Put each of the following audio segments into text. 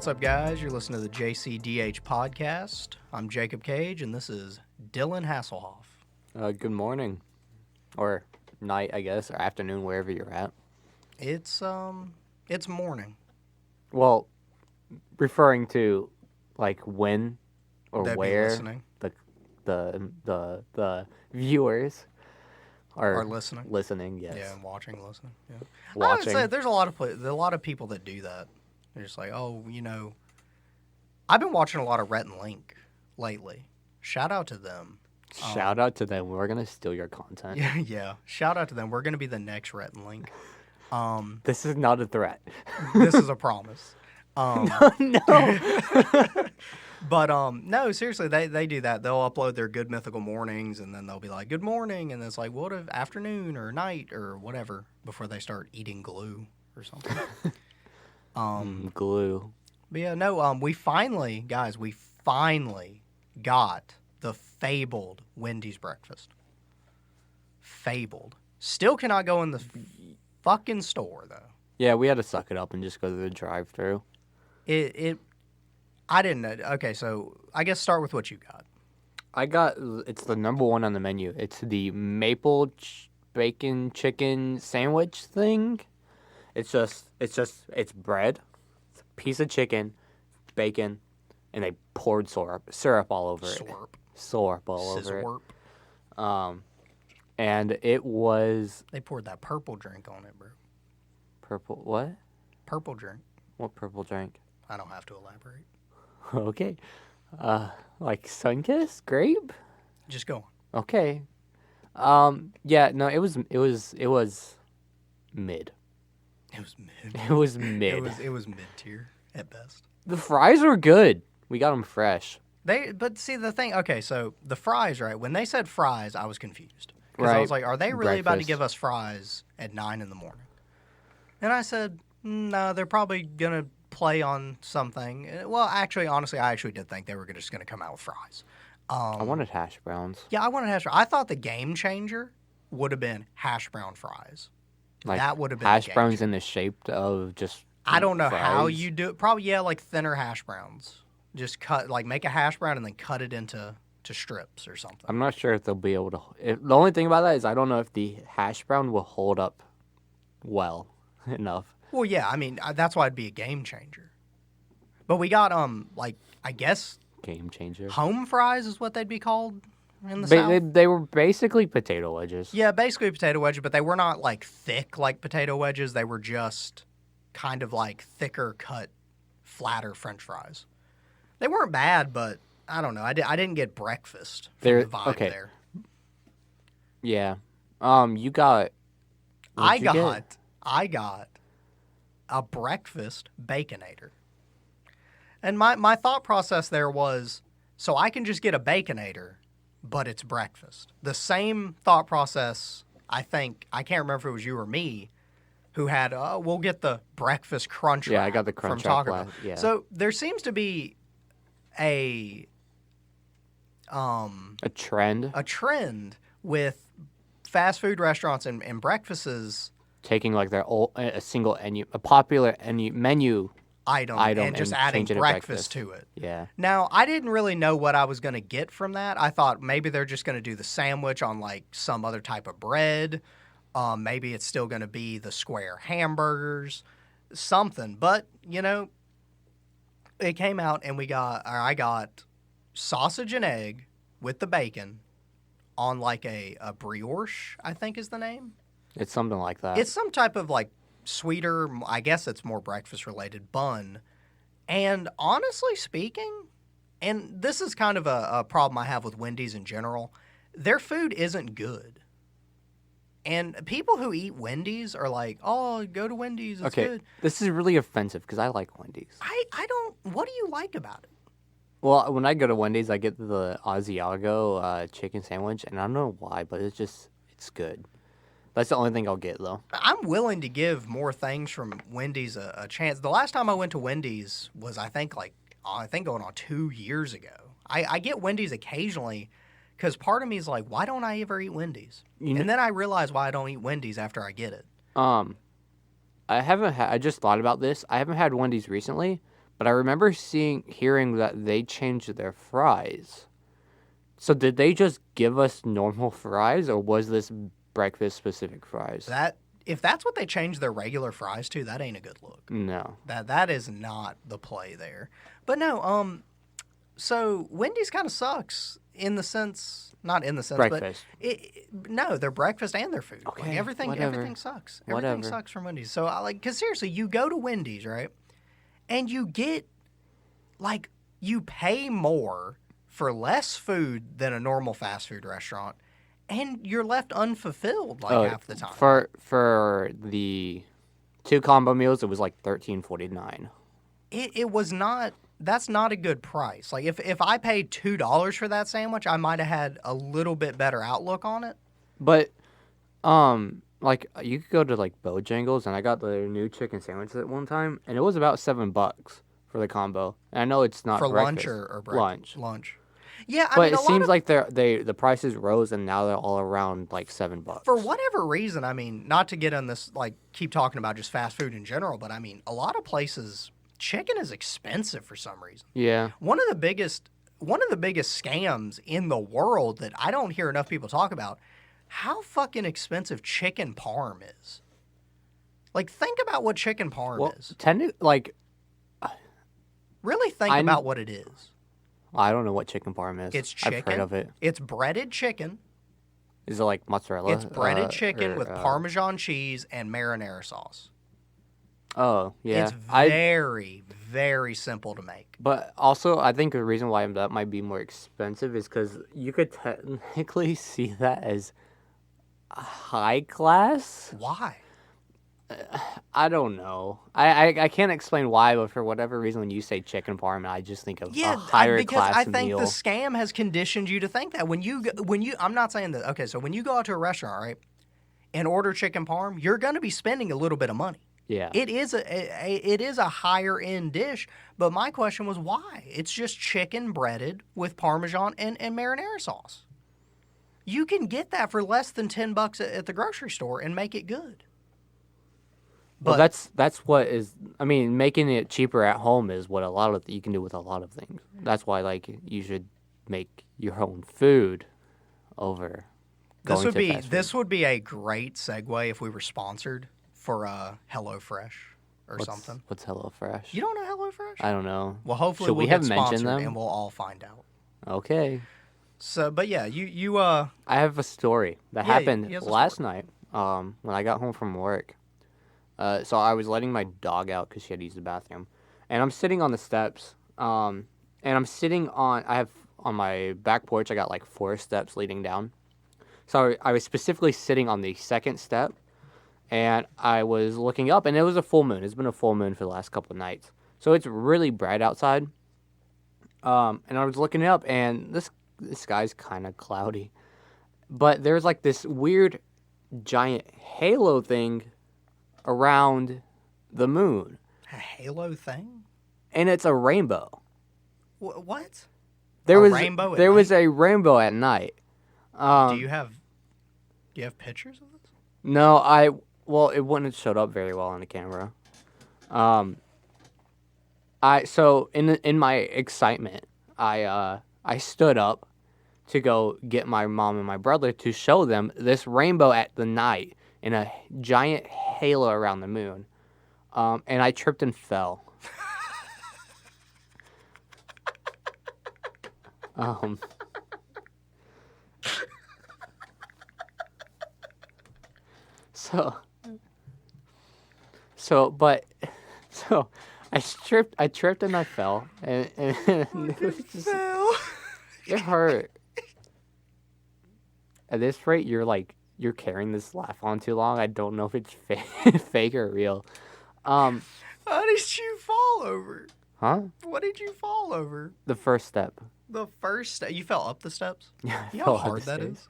What's up, guys? You're listening to the JCDH podcast. I'm Jacob Cage, and this is Dylan Hasselhoff. Good morning, or night, I guess, or afternoon, wherever you're at. It's morning. Well, referring to like when or That'd be where listening. the viewers Are listening. Listening, yes. Yeah, watching, listening. Yeah. Watching. I would say there's a lot of people that do that. They're just like, I've been watching a lot of Rhett and Link lately. Shout out to them. Shout out to them. We're gonna steal your content. Yeah. Shout out to them. We're gonna be the next Rhett and Link. This is not a threat. This is a promise. No. But no, seriously, they do that. They'll upload their Good Mythical Mornings, and then they'll be like, "Good morning," and it's like, "What if afternoon or night or whatever?" Before they start eating glue or something. Glue. But yeah, no. We finally got the fabled Wendy's breakfast. Fabled. Still cannot go in the fucking store though. Yeah, we had to suck it up and just go to the drive-thru. I didn't know. Okay, so I guess start with what you got. It's the number one on the menu. It's the maple bacon chicken sandwich thing. It's bread, it's a piece of chicken, bacon, and they poured syrup all over it. Syrup all over it. And it was... They poured that purple drink on it, bro. Purple what? Purple drink. What purple drink? I don't have to elaborate. Okay. Like Sunkist? Grape? Just go on. Okay. Yeah, no, it was mid. It was mid. It was mid. It was mid tier at best. The fries were good. We got them fresh. But see the thing. Okay, so the fries, right? When they said fries, I was confused because Right. I was like, "Are they really about to Breakfast. give us fries at 9 a.m?" And I said, "No, they're probably gonna play on something." Well, actually, honestly, I actually did think they were just gonna come out with fries. I wanted hash browns. Yeah, I wanted hash browns. I thought the game changer would have been hash brown fries. Like that would have been hash the game browns changer. in the shape of just. I don't know how fries. you do it. Probably, yeah, like thinner hash browns. Just make a hash brown and then cut it into strips or something. I'm not sure if they'll be able to. The only thing about that is I don't know if the hash brown will hold up well enough. Well, yeah, I mean, that's why it'd be a game changer. But we got, I guess, Game changer. home fries is what they'd be called in the South. They were basically potato wedges. Yeah, basically potato wedges, but they were not, thick like potato wedges. They were just kind of, thicker cut, flatter French fries. They weren't bad, but I don't know. I didn't get breakfast from the vibe there. Yeah. You got. I got a breakfast Baconator. And my thought process there was, so I can just get a Baconator, but it's breakfast. The same thought process, I think, I can't remember if it was you or me, who had, we'll get the breakfast crunch wrap. Yeah, I got the crunch from Taco wrap. Bell. Yeah. So there seems to be a trend with fast food restaurants and breakfasts taking their a popular menu item and just adding breakfast to it. Yeah. Now, I didn't really know what I was going to get from that. I thought maybe they're just going to do the sandwich on some other type of bread. Maybe it's still going to be the square hamburgers, something. But, it came out and I got sausage and egg with the bacon on a brioche, I think is the name. It's something like that. It's some type of sweeter, I guess it's more breakfast related bun. And honestly speaking, and this is kind of a problem I have with Wendy's in general, their food isn't good. And people who eat Wendy's are like, "Oh, go to Wendy's, it's good." This is really offensive because I like Wendy's. I don't, what do you like about it? Well, when I go to Wendy's, I get the Asiago chicken sandwich, and I don't know why, but it's good. That's the only thing I'll get, though. I'm willing to give more things from Wendy's a chance. The last time I went to Wendy's was, I think going on 2 years ago. I get Wendy's occasionally because part of me is like, why don't I ever eat Wendy's? And then I realize why I don't eat Wendy's after I get it. I just thought about this. I haven't had Wendy's recently, But I remember hearing that they changed their fries. So did they just give us normal fries, or was this breakfast specific fries? If that's what they changed their regular fries to, that ain't a good look. No. That is not the play there. But no, so Wendy's kind of sucks in the sense, not in the sense, Breakfast. but no, their breakfast and their food. Okay, Like everything sucks. Everything sucks from Wendy's. So because seriously, you go to Wendy's, right, and you get like you pay more for less food than a normal fast food restaurant, and you're left unfulfilled half the time. For the 2 combo meals, it was like $13.49. It was not. That's not a good price. Like if I paid $2 for that sandwich, I might have had a little bit better outlook on it. But, like you could go to like Bojangles, and I got the new chicken sandwich at one time, and it was about $7 for the combo. And I know it's not for breakfast. lunch or breakfast. Lunch. Yeah, but it seems like the prices rose, and now they're all around like $7. For whatever reason, I mean, not to get on this, like keep talking about just fast food in general, but I mean, a lot of places, chicken is expensive for some reason. Yeah. One of the biggest scams in the world that I don't hear enough people talk about, how fucking expensive chicken parm is. Like, think about what chicken parm is. Really think about what it is. I don't know what chicken parm is. It's chicken. I've heard of it. It's breaded chicken. Is it like mozzarella? It's breaded chicken with Parmesan cheese and marinara sauce. Oh, yeah. It's very, very simple to make. But also, I think the reason why that might be more expensive is because you could technically see that as high class. Why? I don't know. I can't explain why, but for whatever reason, when you say chicken parm, I just think of a higher class meal. Because I think the scam has conditioned you to think that. When you, I'm not saying that. Okay, so when you go out to a restaurant, right, and order chicken parm, you're going to be spending a little bit of money. Yeah. It is a higher end dish, but my question was why? It's just chicken breaded with Parmesan and marinara sauce. You can get that for less than $10 at the grocery store and make it good. But well, that's what is. I mean, making it cheaper at home is what you can do with a lot of things. That's why, like, you should make your own food over. This would be a great segue if we were sponsored for HelloFresh or something. What's HelloFresh? You don't know HelloFresh? I don't know. Well, hopefully we'll get sponsored and we'll all find out. Okay. So, but yeah, you I have a story that happened last night. When I got home from work. So I was letting my dog out because she had to use the bathroom, and I'm sitting on the steps. And I'm sitting on my back porch. I got like 4 steps leading down. So I was specifically sitting on the second step, and I was looking up, and it was a full moon. It's been a full moon for the last couple of nights, so it's really bright outside. And I was looking up, and this sky's kind of cloudy, but there's like this weird giant halo thing around the moon. A halo thing? And it's a rainbow. What? There was a rainbow at night. Do you have pictures of this? No, it wouldn't have showed up very well on the camera. So in my excitement, I stood up to go get my mom and my brother to show them this rainbow at the night in a giant halo around the moon. And I tripped and fell. So I tripped and I fell, and it was just, it hurt. At this rate, you're carrying this laugh on too long. I don't know if it's fake or real. How did you fall over? Huh? What did you fall over? The first step. The first step? You fell up the steps? Yeah. You know how hard that is?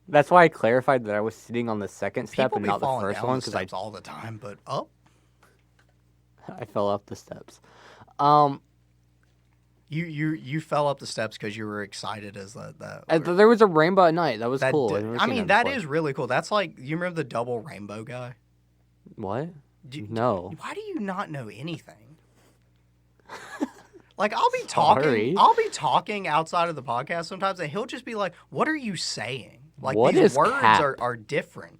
That's why I clarified that I was sitting on the second step People and not the first one, because all the time, but up. I fell up the steps. You fell up the steps because you were excited as that. There was a rainbow at night. That was cool. That is really cool. That's like, you remember the double rainbow guy? What? No. Why do you not know anything? Like, I'll be talking outside of the podcast sometimes, and he'll just be like, "What are you saying?" Like, these words are different.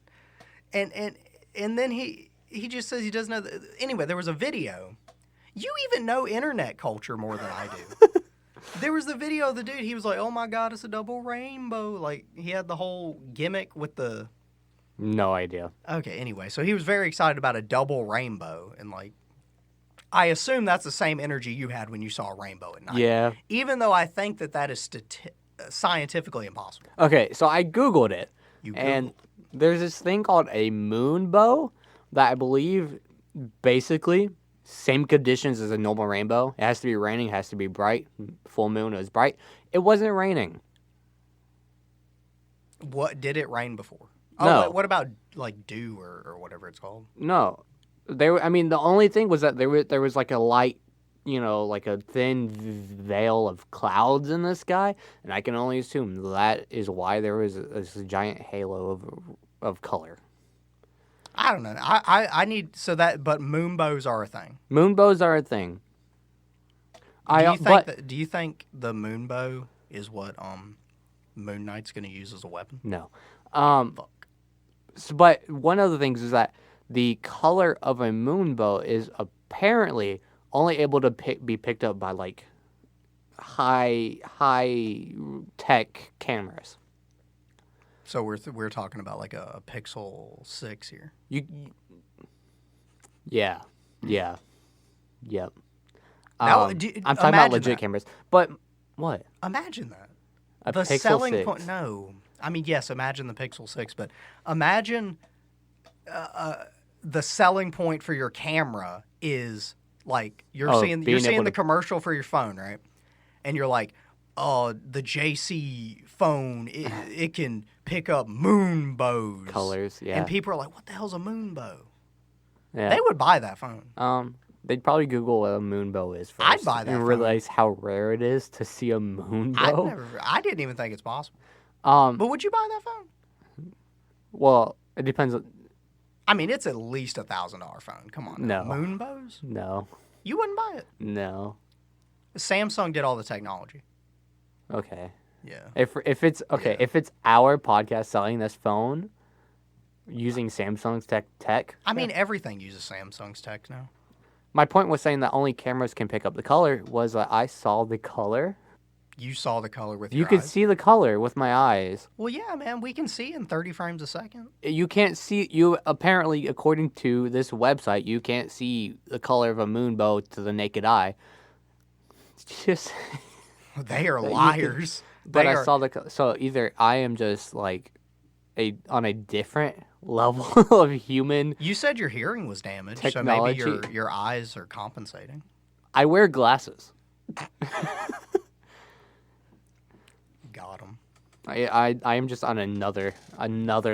And then he just says he doesn't know. Anyway, there was a video. You even know internet culture more than I do. There was the video of the dude. He was like, "Oh my God, it's a double rainbow." Like, he had the whole gimmick with the... No idea. Okay, anyway, so he was very excited about a double rainbow, and like, I assume that's the same energy you had when you saw a rainbow at night. Yeah. Even though I think that is scientifically impossible. Okay, so I Googled it. And there's this thing called a moon bow that I believe basically same conditions as a normal rainbow. It has to be raining, it has to be bright. Full moon is bright. It wasn't raining. What, did it rain before? No. Oh, what about like dew or whatever it's called? No. The only thing was that there was like a light, like a thin veil of clouds in the sky, and I can only assume that is why there was this giant halo of color. I don't know. But moon bows are a thing. Moon bows are a thing. Do you think the moon bow is what Moon Knight's going to use as a weapon? No. Fuck. But one of the things is that the color of a moon bow is apparently only able to be picked up by like high tech cameras. So we're talking about like a Pixel 6 here. Yeah. Yep. Now, I'm talking about legit cameras. But what? Imagine that. The Pixel selling 6. point. No, I mean, yes. Imagine the Pixel 6, but imagine the selling point for your camera is like you're seeing the commercial for your phone, right? And you're like, "Oh, the JC phone, it can pick up moon bows, colors." Yeah. And people are like, "What the hell's a moon bow?" Yeah. They would buy that phone. They'd probably Google what a moon bow is first. I'd buy that and phone. Realize how rare it is to see a moon bow. I didn't even think it's possible. But would you buy that phone? Well, it depends. I mean, it's at least $1,000 phone. Come on. No. Moon bows? No. You wouldn't buy it? No. Samsung did all the technology. Okay. Yeah. If it's our podcast selling this phone using Samsung's tech. I mean, everything uses Samsung's tech now. My point was saying that only cameras can pick up the color was that I saw the color. You saw the color with your You could eyes? see the color with my eyes. Well, yeah, man. We can see in 30 frames a second. You can't see, apparently, according to this website, you can't see the color of a moon bow to the naked eye. It's just... They are liars. I saw so either I am just like on a different level of human. You said your hearing was damaged, technology. So maybe your eyes are compensating. I wear glasses. Got him. I am just on another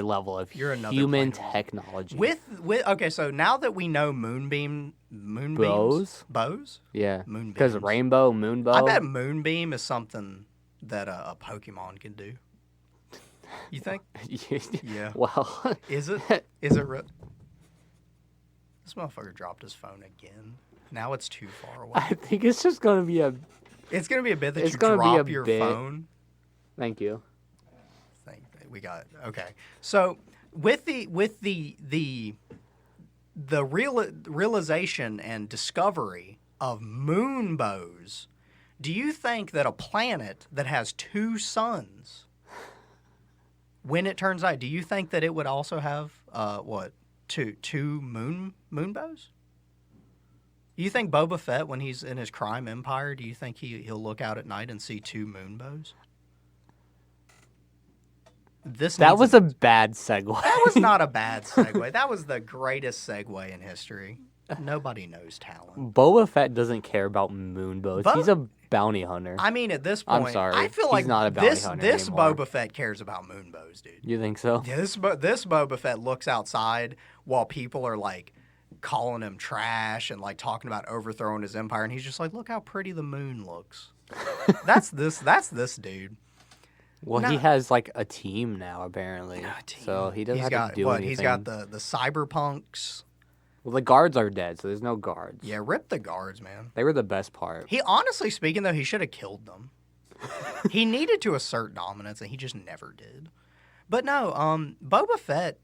level of human technology. Okay, so now that we know moonbeams, bows, yeah, moonbeams, because rainbow, moonbow. I bet moonbeam is something that a Pokemon can do. You think? Yeah. Well, is it? Is it? This motherfucker dropped his phone again. Now it's too far away. I think it's just gonna be a. It's gonna be a bit that you drop your phone. Thank you. We got it. Okay. So with the realization and discovery of moon bows, do you think that a planet that has two suns, when it turns out, do you think that it would also have two moon bows? Do you think Boba Fett, when he's in his crime empire, do you think he'll look out at night and see two moon bows? That was a bad segue. That was not a bad segue. That was the greatest segue in history. Nobody knows talent. Boba Fett doesn't care about moon bows. He's a bounty hunter. I mean, at this point, I'm sorry. I feel like not a bounty hunter this anymore. Boba Fett cares about moon bows, dude. You think so? Yeah, this Boba Fett looks outside while people are like calling him trash and like talking about overthrowing his empire, and he's just like, "Look how pretty the moon looks." That's this dude. Well, he has like a team now, apparently. So he doesn't have to do anything. He's got the cyberpunks. Well, the guards are dead, so there's no guards. Yeah, rip the guards, man. They were the best part. He, honestly speaking, though, he should have killed them. He needed to assert dominance, and he just never did. But no, Boba Fett.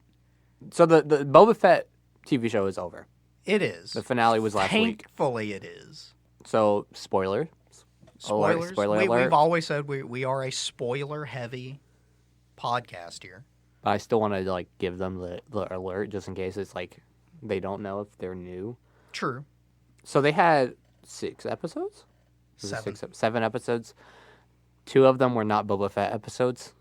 So the Boba Fett TV show is over. It is. The finale was last week. Thankfully, it is. So, spoiler. Spoilers. Spoiler alert. We've always said we are a spoiler-heavy podcast here. But I still want to like give them the alert just in case it's like they don't know if they're new. True. So they had 6 episodes? Was it 7. 7 episodes. 2 of them were not Boba Fett episodes.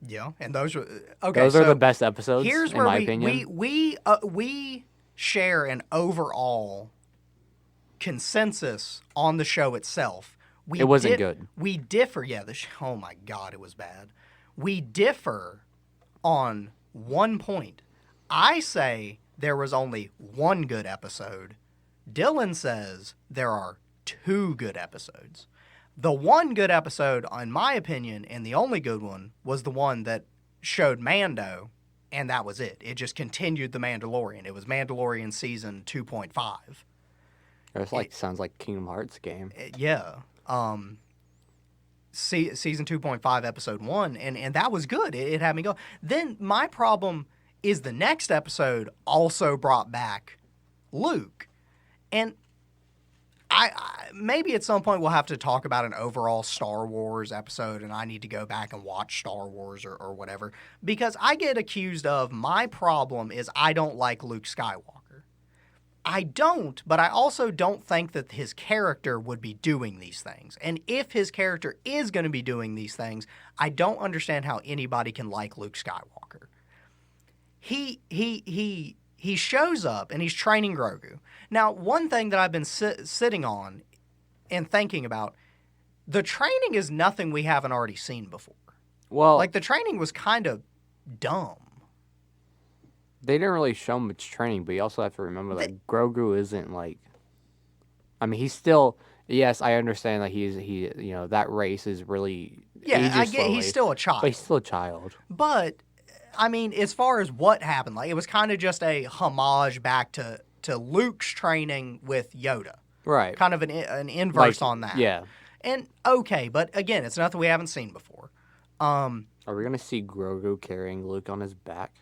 Yeah, and those were okay. Those are the best episodes, here's in where my opinion. we share an overall consensus on the show itself. It wasn't good. We differ. Yeah, oh my God, it was bad. We differ on one point. I say there was only 1 good episode. Dylan says there are 2 good episodes. The 1 good episode, in my opinion, and the only good one, was the one that showed Mando, and that was it. It just continued The Mandalorian. It was Mandalorian Season 2.5. It sounds like Kingdom Hearts game. Yeah. Season 2.5, Episode 1, and that was good. It had me go. Then my problem is the next episode also brought back Luke. And I maybe at some point we'll have to talk about an overall Star Wars episode, and I need to go back and watch Star Wars or whatever, because I get accused of my problem is I don't like Luke Skywalker. I don't, but I also don't think that his character would be doing these things. And if his character is going to be doing these things, I don't understand how anybody can like Luke Skywalker. He shows up and he's training Grogu. Now, one thing that I've been sitting on and thinking about, the training is nothing we haven't already seen before. Well, like, the training was kind of dumb. They didn't really show much training, but you also have to remember that Grogu isn't like. I mean, he's still. Yes, I understand that he that race is really. Yeah, I get he's still a child. But he's still a child. But I mean, as far as what happened, like it was kind of just a homage back to Luke's training with Yoda. Right. Kind of an inverse on that. Yeah. And okay, but again, it's nothing we haven't seen before. Are we gonna see Grogu carrying Luke on his back?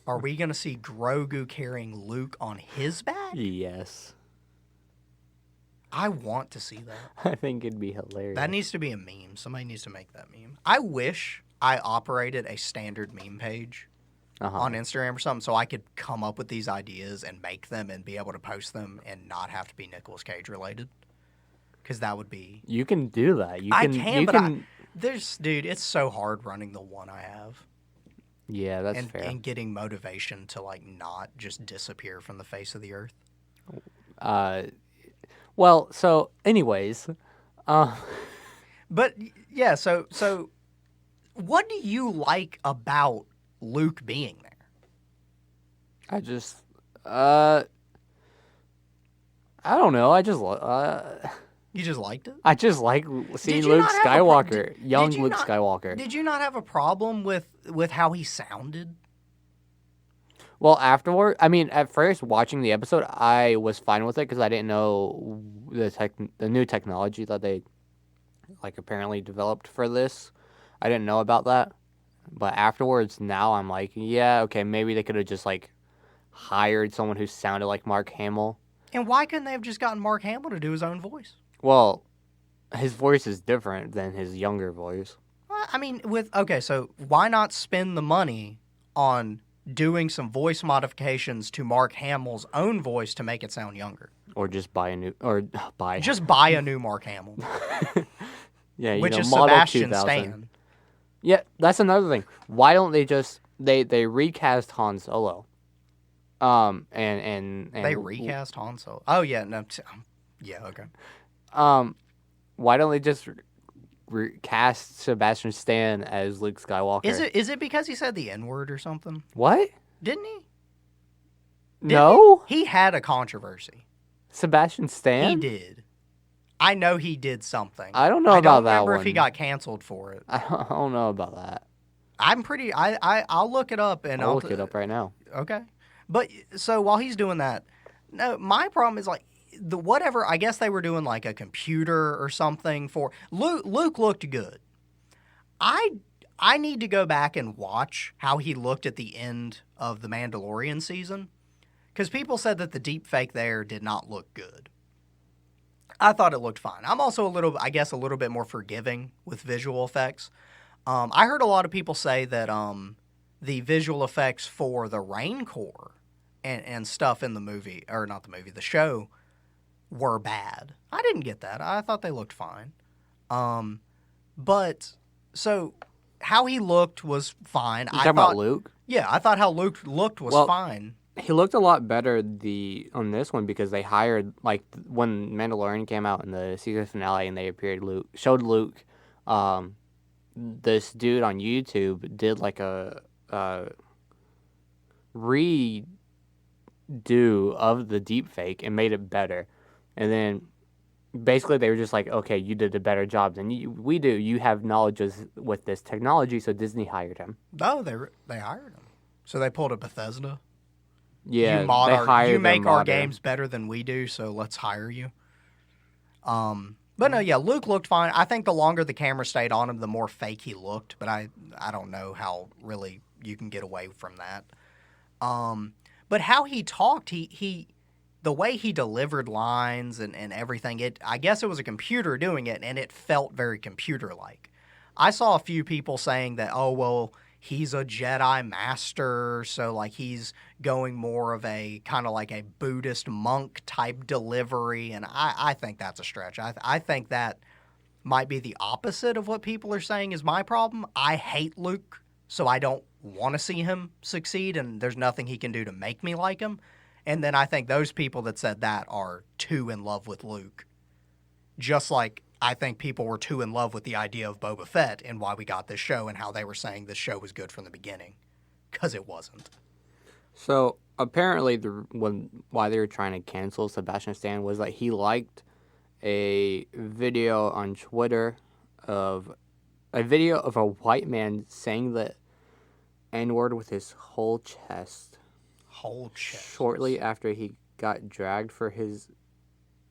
Are we gonna see Grogu carrying Luke on his back? Yes. I want to see that. I think it'd be hilarious. That needs to be a meme. Somebody needs to make that meme. I wish I operated a standard meme page on Instagram or something so I could come up with these ideas and make them and be able to post them and not have to be Nicolas Cage related. Because that would be... You can do that. Dude, it's so hard running the one I have. Yeah, that's fair. And getting motivation to, like, not just disappear from the face of the earth. Well, so, anyways. But, yeah, so what do you like about Luke being there? I just, I don't know. You just liked it? I just like seeing Luke Skywalker, young Luke Skywalker. Did you not have a problem with how he sounded? Well, afterward, I mean, at first watching the episode, I was fine with it because I didn't know the new technology that they like apparently developed for this. I didn't know about that. But afterwards, now I'm like, yeah, okay, maybe they could have just like hired someone who sounded like Mark Hamill. And why couldn't they have just gotten Mark Hamill to do his own voice? Well, his voice is different than his younger voice. Well, I mean, so why not spend the money on doing some voice modifications to Mark Hamill's own voice to make it sound younger? Or just buy a new, Just buy a new Mark Hamill. Yeah, which is Model Sebastian 2000. Stan. Yeah, that's another thing. Why don't they just they recast Han Solo? And They recast Han Solo. Oh yeah, no, yeah, okay. Why don't they just cast Sebastian Stan as Luke Skywalker? Is it because he said the N-word or something? What? Didn't he? No. He had a controversy. Sebastian Stan? He did. I know he did something. I don't know about that one. I don't remember if he got canceled for it. I don't know about that. I'll look it up and I'll look it up right now. Okay. But so while he's doing that, no, my problem is like the whatever. I guess they were doing like a computer or something for Luke. Luke looked good. I need to go back and watch how he looked at the end of the Mandalorian season, because people said that the deep fake there did not look good. I thought it looked fine. I'm also a little bit more forgiving with visual effects. I heard a lot of people say that the visual effects for the Rancor and stuff in the movie, or not the movie, the show, were bad. I didn't get that. I thought they looked fine. But so how he looked was fine. You talking about Luke? Yeah, I thought how Luke looked was fine. He looked a lot better on this one because they hired, like, when Mandalorian came out in the season finale and they showed Luke, this dude on YouTube did like a redo of the deepfake and made it better. And then basically they were just like, okay, you did a better job than we do. You have knowledge with this technology, so Disney hired him. Oh, they hired him. So they pulled a Bethesda. Yeah, you make our games better than we do, so let's hire you. But no, yeah, Luke looked fine. I think the longer the camera stayed on him, the more fake he looked. But I don't know how really you can get away from that. But how he talked, the way he delivered lines and everything, I guess it was a computer doing it, and it felt very computer-like. I saw a few people saying that, oh, well, he's a Jedi master, so like he's going more of a kind of like a Buddhist monk type delivery, and I think that's a stretch. I think that might be the opposite of what people are saying is my problem. I hate Luke, so I don't want to see him succeed, and there's nothing he can do to make me like him. And then I think those people that said that are too in love with Luke, just like I think people were too in love with the idea of Boba Fett and why we got this show and how they were saying this show was good from the beginning, because it wasn't. So apparently, why they were trying to cancel Sebastian Stan was that he liked a video on Twitter of a white man saying the N-word with his whole chest. Shortly after he got dragged for his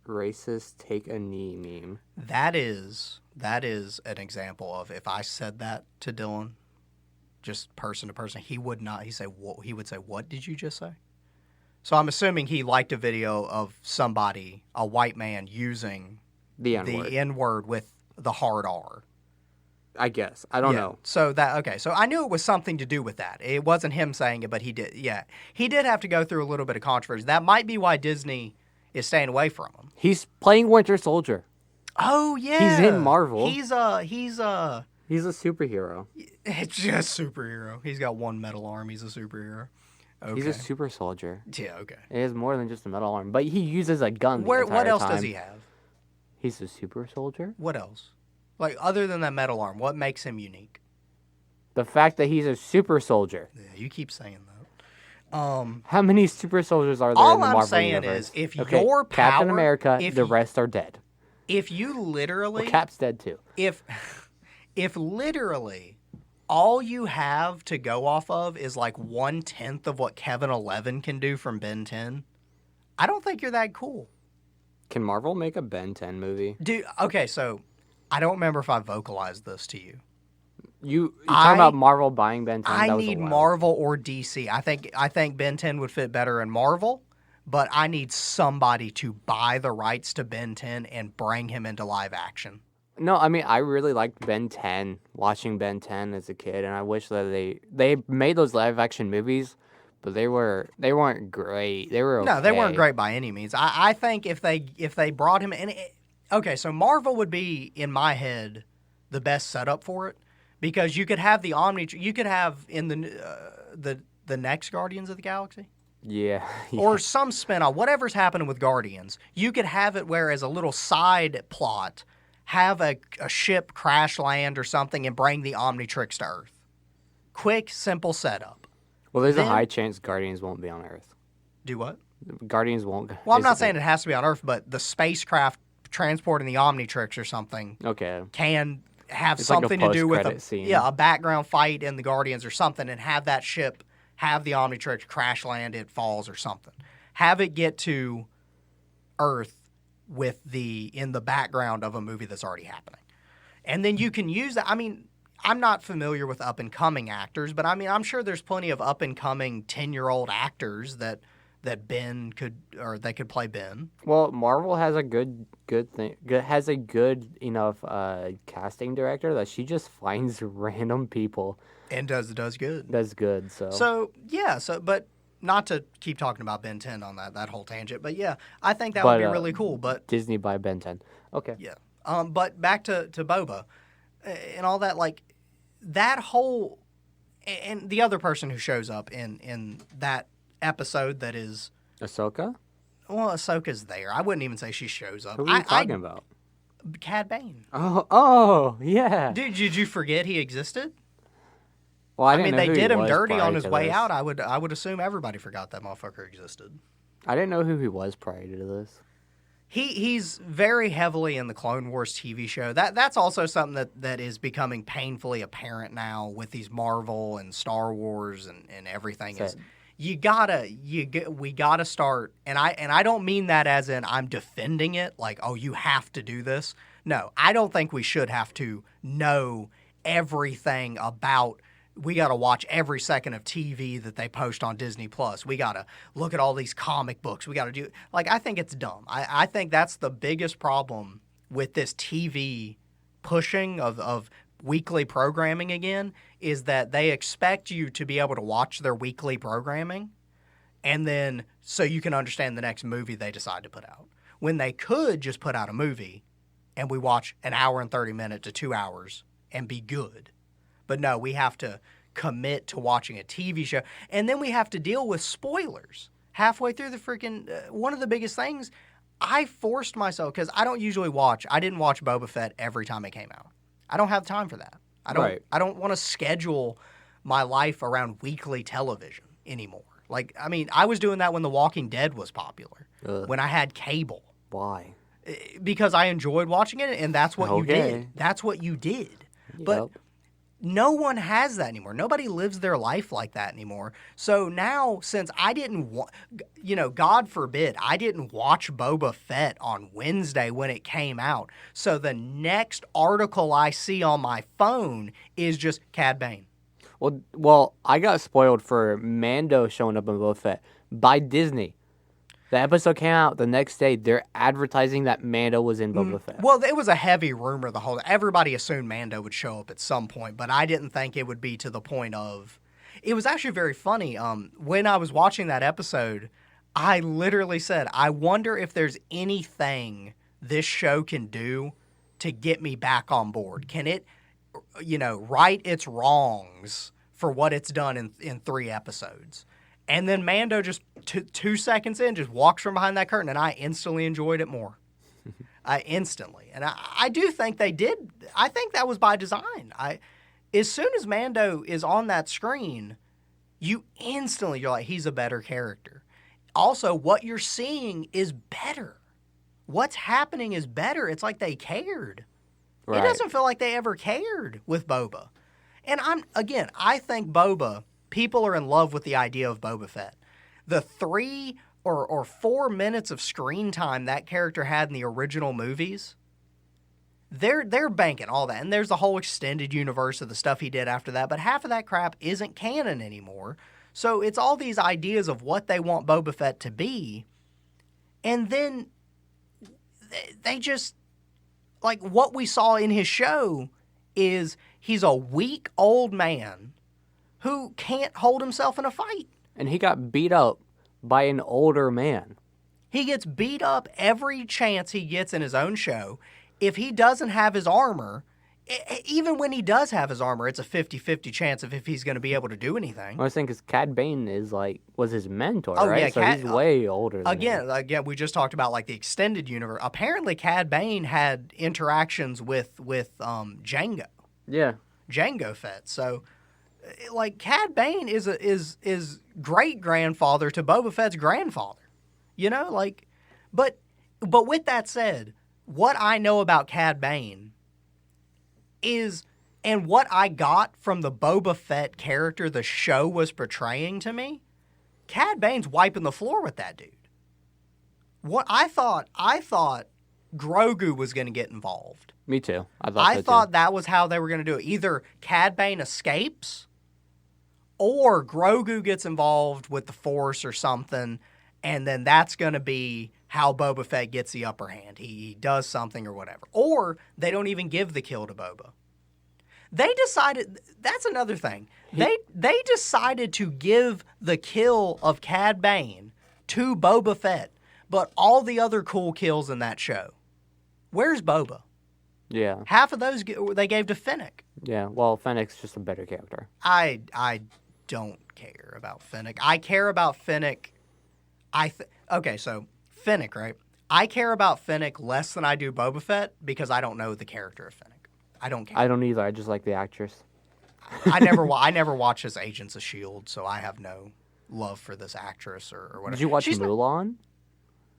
racist take a knee meme. That is an example of if I said that to Dylan, just person to person, he would say, what did you just say? So I'm assuming he liked a video of somebody, a white man, using the N-word with the hard R. I guess. I don't know. So so I knew it was something to do with that. It wasn't him saying it, but he did. Yeah. He did have to go through a little bit of controversy. That might be why Disney is staying away from him. He's playing Winter Soldier. Oh yeah. He's in Marvel. He's a superhero. It's just superhero. He's got one metal arm. He's a superhero. Okay. He's a super soldier. Yeah, okay. It is more than just a metal arm, but he uses a gun. What else does he have? He's a super soldier. What else? Like, other than that metal arm, what makes him unique? The fact that he's a super soldier. Yeah, you keep saying that. How many super soldiers are there in the Marvel universe? All I'm saying is, if your power... Captain America, the rest are dead. If you literally... Well, Cap's dead, too. If literally all you have to go off of is like 1/10 of what Kevin 11 can do from Ben 10, I don't think you're that cool. Can Marvel make a Ben 10 movie? Dude, okay, so... I don't remember if I vocalized this to you. You talking about Marvel buying Ben 10? I need Marvel or DC. I think Ben 10 would fit better in Marvel, but I need somebody to buy the rights to Ben 10 and bring him into live action. No, I mean, I really liked Ben 10, watching Ben 10 as a kid, and I wish that they made those live action movies, but they weren't great. They were okay. No, they weren't great by any means. I think if they brought him in... Okay, so Marvel would be, in my head, the best setup for it, because you could have the you could have in the next Guardians of the Galaxy. Yeah. Or some spin-off, whatever's happening with Guardians. You could have it where, as a little side plot, have a ship crash land or something and bring the Omnitrix to Earth. Quick, simple setup. Well, there's a high chance Guardians won't be on Earth. Do what? Guardians won't. Well, I'm not saying it has to be on Earth, but the spacecraft transporting the Omnitrix or something can have something to do with a background fight in the Guardians or something, and have that ship have the Omnitrix crash land, it falls or something. Have it get to Earth in the background of a movie that's already happening. And then you can use that. I mean, I'm not familiar with up-and-coming actors, but I mean, I'm sure there's plenty of up-and-coming 10-year-old actors that Ben could play Ben. Well, Marvel has a good thing. Has a good enough casting director that she just finds random people and does good. Does good. But not to keep talking about Ben 10 on that whole tangent, but yeah, I think that would be really cool. But Disney by Ben 10. Okay. Yeah. But back to Boba and all that, like that whole and the other person who shows up in that episode that is Ahsoka? Well, Ahsoka's there. I wouldn't even say she shows up. Who are you talking about? Cad Bane. Oh, yeah. Dude, did you forget he existed? Well, I mean, they did him dirty on his way out. I would assume everybody forgot that motherfucker existed. I didn't know who he was prior to this. He's very heavily in the Clone Wars TV show. That's also something that is becoming painfully apparent now with these Marvel and Star Wars and everything. Is we gotta start, and I don't mean that as in I'm defending it, like, oh, you have to do this. No, I don't think we should have to know everything about. We got to watch every second of TV that they post on Disney Plus. We got to look at all these comic books. We got to do I think it's dumb. I think that's the biggest problem with this TV pushing of weekly programming again, is that they expect you to be able to watch their weekly programming and then so you can understand the next movie they decide to put out. When they could just put out a movie and we watch an hour and 30 minutes to 2 hours and be good. But no, we have to commit to watching a TV show. And then we have to deal with spoilers halfway through the freaking... one of the biggest things, I forced myself, because I didn't watch Boba Fett every time it came out. I don't have time for that. I don't want to schedule my life around weekly television anymore. Like, I mean, I was doing that when The Walking Dead was popular, when I had cable. Why? Because I enjoyed watching it, and that's what you did. That's what you did. Yep. But no one has that anymore. Nobody lives their life like that anymore. So now, since I didn't God forbid, I didn't watch Boba Fett on Wednesday when it came out. So the next article I see on my phone is just Cad Bane. Well, I got spoiled for Mando showing up in Boba Fett by Disney. The episode came out the next day. They're advertising that Mando was in Boba Fett. Well, it was a heavy rumor. Everybody assumed Mando would show up at some point, but I didn't think it would be to the point of. It was actually very funny. When I was watching that episode, I literally said, "I wonder if there's anything this show can do to get me back on board. Can it, right its wrongs for what it's done in 3 episodes?" And then Mando just 2 seconds in just walks from behind that curtain, and I instantly enjoyed it more. Instantly. And I do think they did. I think that was by design. As soon as Mando is on that screen, you're like, he's a better character. Also, what you're seeing is better. What's happening is better. It's like they cared. Right. It doesn't feel like they ever cared with Boba. And I think Boba... People are in love with the idea of Boba Fett. The 3 or 4 minutes of screen time that character had in the original movies, they're banking all that. And there's the whole extended universe of the stuff he did after that, but half of that crap isn't canon anymore. So it's all these ideas of what they want Boba Fett to be. And then they just, like, what we saw in his show is he's a weak old man who can't hold himself in a fight. And he got beat up by an older man. He gets beat up every chance he gets in his own show. If he doesn't have his armor, even when he does have his armor, it's a 50-50 chance of if he's going to be able to do anything. Well, I think because Cad Bane was his mentor, right? Yeah, so he's way older than him. Again, we just talked about like the extended universe. Apparently, Cad Bane had interactions with Jango. Yeah. Jango Fett. So... like Cad Bane is great grandfather to Boba Fett's grandfather, but with that said, what I know about Cad Bane is And what I got from the Boba Fett character the show was portraying to me, Cad Bane's wiping the floor with that dude. What I thought Grogu was going to get involved. Me too. I thought that was how they were going to do it. Either Cad Bane escapes, or Grogu gets involved with the Force or something, and then that's going to be how Boba Fett gets the upper hand. He does something or whatever. Or they don't even give the kill to Boba. They decided, that's another thing. They decided to give the kill of Cad Bane to Boba Fett, but all the other cool kills in that show. Where's Boba? Yeah. Half of those they gave to Fennec. Yeah, well, Fennec's just a better character. I don't care about Fennec. I care about Fennec. Okay, so Fennec, right? I care about Fennec less than I do Boba Fett because I don't know the character of Fennec. I don't care. I don't either. I just like the actress. I never watched as Agents of S.H.I.E.L.D., so I have no love for this actress or whatever. Did you watch Mulan?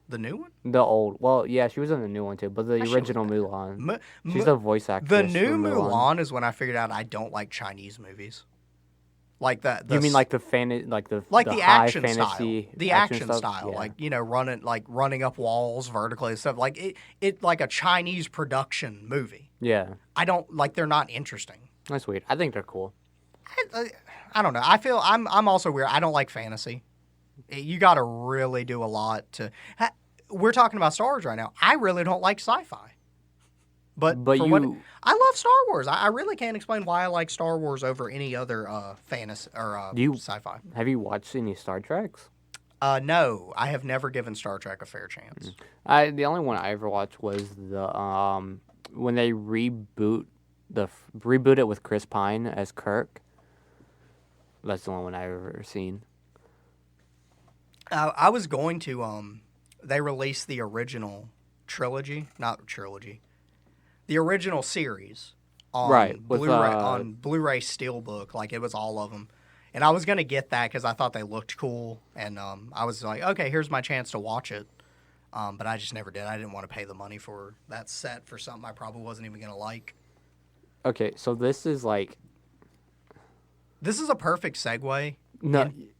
The new one? The old. Well, yeah, she was in the new one too, but the original Mulan. She's the voice actress. The new Mulan is when I figured out I don't like Chinese movies. Like that. You mean like the the high action fantasy, style, the action style, yeah. like running up walls vertically and stuff. Like it like a Chinese production movie. Yeah. I don't like. They're not interesting. That's weird. I think they're cool. I don't know. I feel I'm also weird. I don't like fantasy. You got to really do a lot to. We're talking about Star Wars right now. I really don't like sci-fi. But I love Star Wars. I really can't explain why I like Star Wars over any other fantasy or sci-fi. Have you watched any Star Treks? No, I have never given Star Trek a fair chance. The only one I ever watched was the when they reboot it with Chris Pine as Kirk. That's the only one I've ever seen. I was going to they released the original trilogy, not trilogy. The original series on Blu-ray Steelbook, like it was all of them. And I was going to get that because I thought they looked cool. And I was like, okay, here's my chance to watch it. But I just never did. I didn't want to pay the money for that set for something I probably wasn't even going to like. Okay, so this is a perfect segue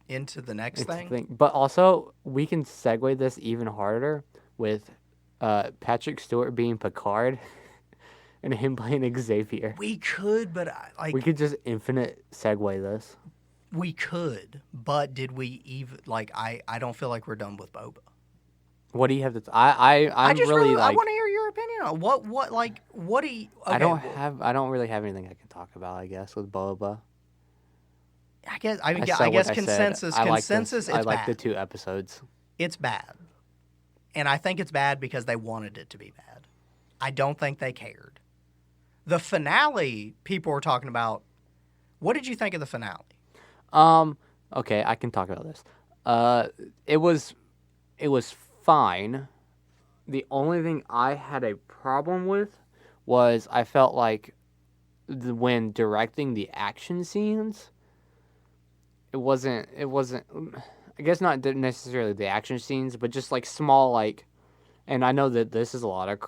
into the next thing. But also, we can segue this even harder with Patrick Stewart being Picard. And him playing Xavier. We could, but we could just infinite segue this. We could, but did we even I don't feel like we're done with Boba. What do you have to? I want to hear your opinion on what do you? Okay, I don't really have anything I can talk about. I guess with Boba. I guess consensus. I like the 2 episodes. It's bad, and I think it's bad because they wanted it to be bad. I don't think they cared. The finale, people were talking about. What did you think of the finale? Okay, I can talk about this. It was fine. The only thing I had a problem with was I felt like when directing the action scenes, it wasn't. I guess not necessarily the action scenes, but just like small and I know that this is a lot of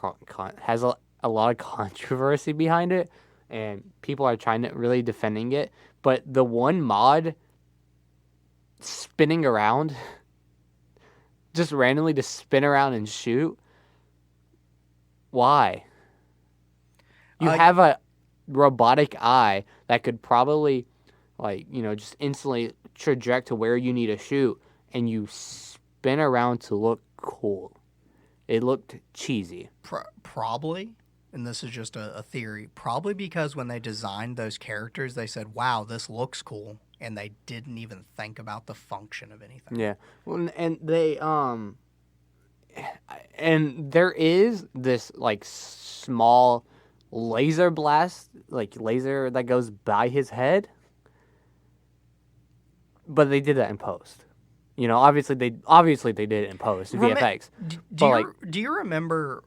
a lot of controversy behind it, and people are trying to really defending it. But the one mod spinning around, just randomly to spin around and shoot, why? You have a robotic eye that could probably, just instantly traject to where you need to shoot, and you spin around to look cool. It looked cheesy. Probably. And this is just a theory, probably because when they designed those characters, they said, wow, this looks cool. And they didn't even think about the function of anything. Yeah. Well, and they, and there is this, small laser blast, laser that goes by his head. But they did that in post. Obviously they did it in post, VFX. Do you remember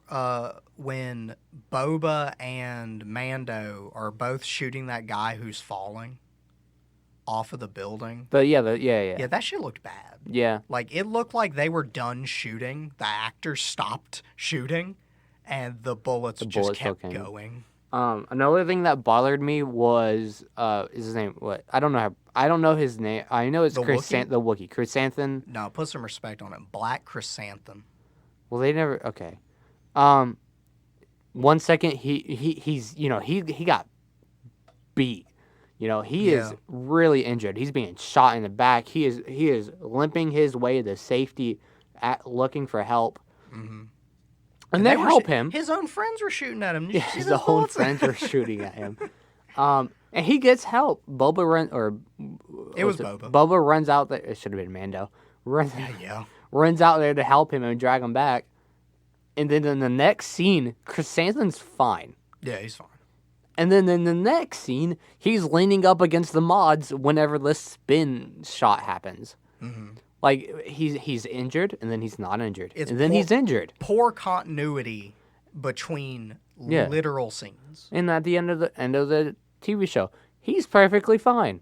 when Boba and Mando are both shooting that guy who's falling off of the building? Yeah, that shit looked bad. Yeah. It looked like they were done shooting. The actors stopped shooting, and the bullets just kept going. Another thing that bothered me was is his name what? I don't know his name. I know it's The Wookiee? the Wookiee. Chrysanthemum. No, put some respect on it. Black chrysanthemum. Well, they never. Okay. 1 second he's he got beat. He is Yeah. really injured. He's being shot in the back. He is limping his way to safety, looking for help. Mm-hmm. And they help him. His own friends were shooting at him. Did you Yeah, see his those own bullets? friends are shooting at him. And he gets help. It was Boba. Boba runs out there. It should have been Mando. Yeah. Runs out there to help him and drag him back. And then in the next scene, Chrysanthemum's fine. Yeah, he's fine. And then in the next scene, he's leaning up against the mods whenever the spin shot happens. Mm-hmm. Like he's injured, and then he's not injured, It's and then he's injured. Poor continuity between literal scenes. And at the end of the TV show, he's perfectly fine.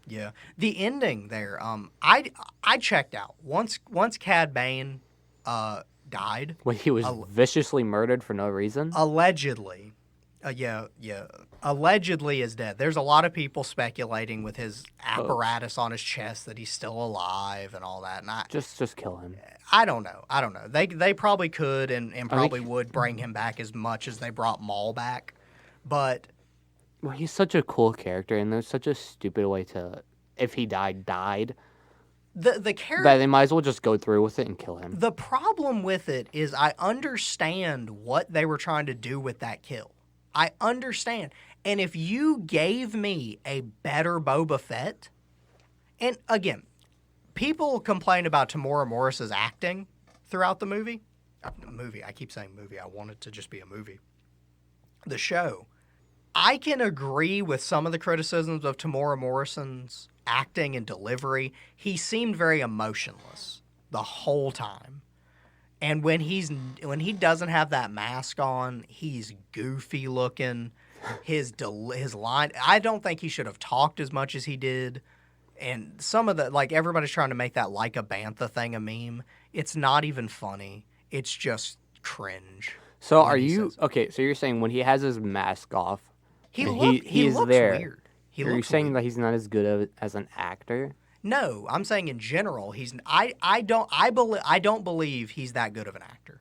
Yeah, the ending there. I checked out once Cad Bane, died. When he was viciously murdered for no reason. Allegedly. Yeah. Allegedly is dead. There's a lot of people speculating with his apparatus on his chest that he's still alive and all that. And Just kill him. I don't know. They probably could and probably would bring him back as much as they brought Maul back. But Well, he's such a cool character, and there's such a stupid way to, if he died. the character. That they might as well just go through with it and kill him. The problem with it is I understand what they were trying to do with that kill. I understand. And if you gave me a better Boba Fett, and again, people complain about Tamora Morris's acting throughout the movie. I keep saying movie. I want it to just be a movie. The show. I can agree with some of the criticisms of Tamora Morrison's acting and delivery. He seemed very emotionless the whole time. And when he doesn't have that mask on, he's goofy looking. His line, I don't think he should have talked as much as he did. And some of the everybody's trying to make that like a bantha thing a meme. It's not even funny. It's just cringe. So are you okay? So you're saying when he has his mask off, he is looks there. weird. Are you saying that he's not as good as an actor? No, I'm saying in general, I don't believe he's that good of an actor.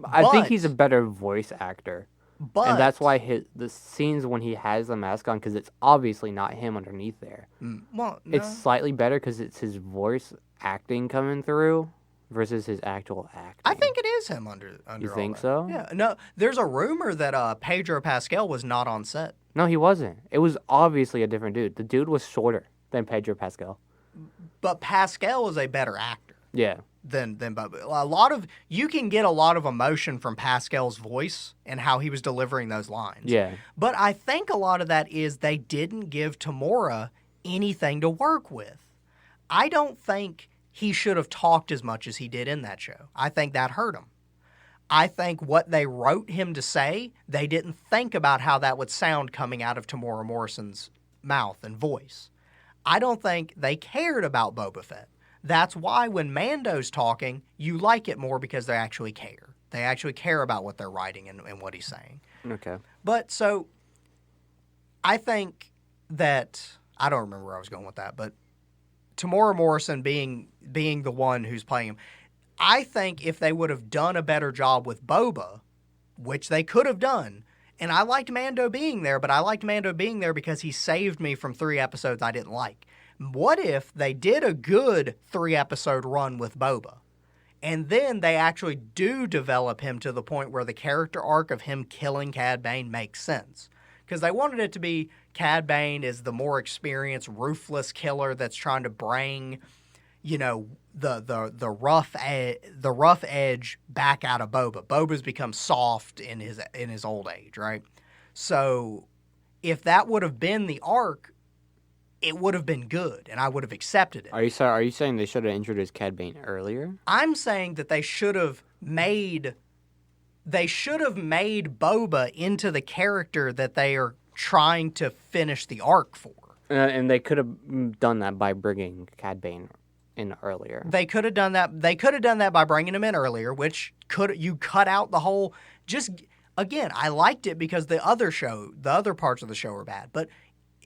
I think he's a better voice actor. But And that's why the scenes when he has the mask on, because it's obviously not him underneath there. well, no. It's slightly better because it's his voice acting coming through versus his actual acting. I think it is him under You all think that. so? Yeah. No, there's a rumor that Pedro Pascal was not on set. No, he wasn't. It was obviously a different dude. The dude was shorter than Pedro Pascal. But Pascal is a better actor Yeah. than Boba. You can get a lot of emotion from Pascal's voice and how he was delivering those lines. Yeah. But I think a lot of that is they didn't give Tamora anything to work with. I don't think he should have talked as much as he did in that show. I think that hurt him. I think what they wrote him to say, they didn't think about how that would sound coming out of Tamora Morrison's mouth and voice. I don't think they cared about Boba Fett. That's why when Mando's talking, you like it more because they actually care. They actually care about what they're writing and what he's saying. Okay. But so I think that I don't remember where I was going with that, but Tamora Morrison being the one who's playing him, I think if they would have done a better job with Boba, which they could have done, and I liked Mando being there, but I liked Mando being there because he saved me from 3 episodes I didn't like. What if they did a good 3-episode run with Boba, and then they actually do develop him to the point where the character arc of him killing Cad Bane makes sense? Because they wanted it to be Cad Bane is the more experienced, ruthless killer that's trying to bring, the rough edge back out of Boba. Boba's become soft in his old age, right? So if that would have been the arc, it would have been good, and I would have accepted it. Are you saying they should have introduced Cad Bane earlier? I'm saying that they should have made Boba into the character that they are trying to finish the arc for. And they could have done that by bringing Cad Bane in earlier. They could have done that. They could have done that by bringing him in earlier, which you cut out the whole. again, I liked it because the other parts of the show were bad, but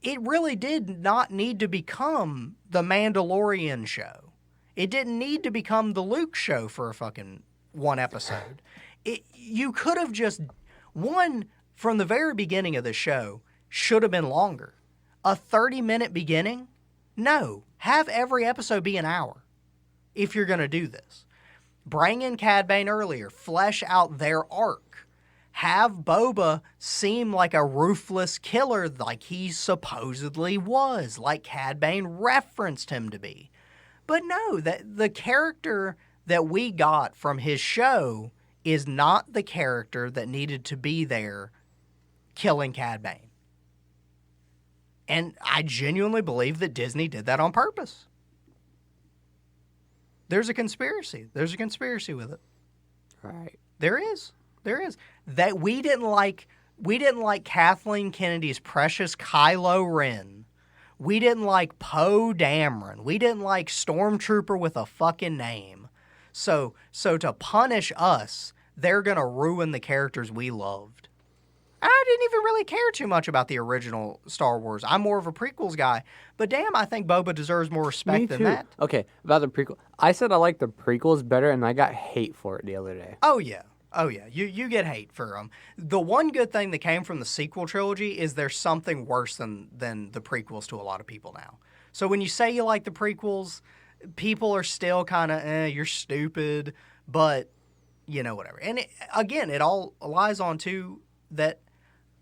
it really did not need to become the Mandalorian show. It didn't need to become the Luke show for a fucking one episode. You could have just, one, from the very beginning of the show, should have been longer. A 30-minute beginning? No. Have every episode be an hour if you're going to do this. Bring in Cad Bane earlier. Flesh out their arc. Have Boba seem like a ruthless killer like he supposedly was, like Cad Bane referenced him to be. But no, the character that we got from his show is not the character that needed to be there killing Cad Bane. And I genuinely believe that Disney did that on purpose. There's a conspiracy. There's a conspiracy with it. Right. There is. That we didn't like Kathleen Kennedy's precious Kylo Ren. We didn't like Poe Dameron. We didn't like Stormtrooper with a fucking name. So to punish us, they're going to ruin the characters we loved. I didn't even really care too much about the original Star Wars. I'm more of a prequels guy. But damn, I think Boba deserves more respect than that. Okay, about the prequel. I said I like the prequels better, and I got hate for it the other day. Oh, yeah. You get hate for them. The one good thing that came from the sequel trilogy is there's something worse than the prequels to a lot of people now. So when you say you like the prequels, people are still kind of, you're stupid, but, whatever. And it all lies on, too, that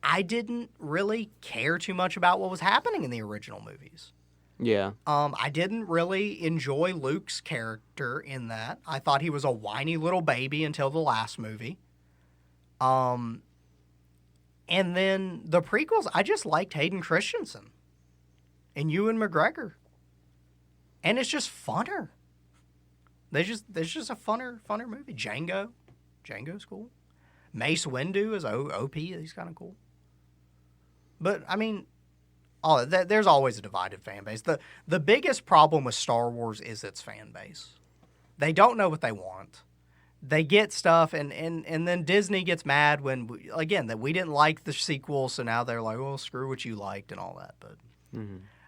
I didn't really care too much about what was happening in the original movies. Yeah. I didn't really enjoy Luke's character in that. I thought he was a whiny little baby until the last movie. And then the prequels, I just liked Hayden Christensen and Ewan McGregor. And it's just funner. There's just a funner movie. Django's cool. Mace Windu is OP. He's kind of cool. But, I mean, there's always a divided fan base. The biggest problem with Star Wars is its fan base. They don't know what they want. They get stuff, and then Disney gets mad when, that we didn't like the sequel, so now they're like, well, screw what you liked and all that. But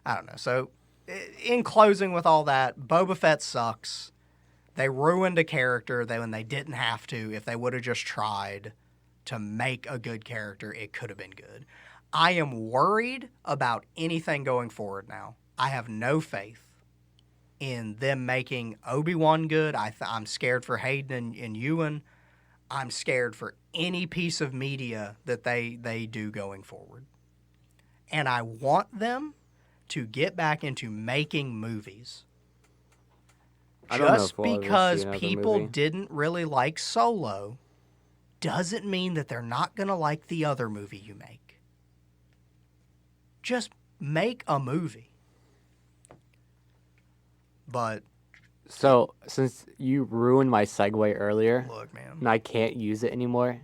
I don't know. So, in closing with all that, Boba Fett sucks. They ruined a character when they didn't have to. If they would have just tried to make a good character, it could have been good. I am worried about anything going forward now. I have no faith in them making Obi-Wan good. I'm scared for Hayden and Ewan. I'm scared for any piece of media that they do going forward. And I want them to get back into making movies. Just because people didn't really like Solo doesn't mean that they're not going to like the other movie you make. Just make a movie. But so, since you ruined my segue earlier, look, man, and I can't use it anymore,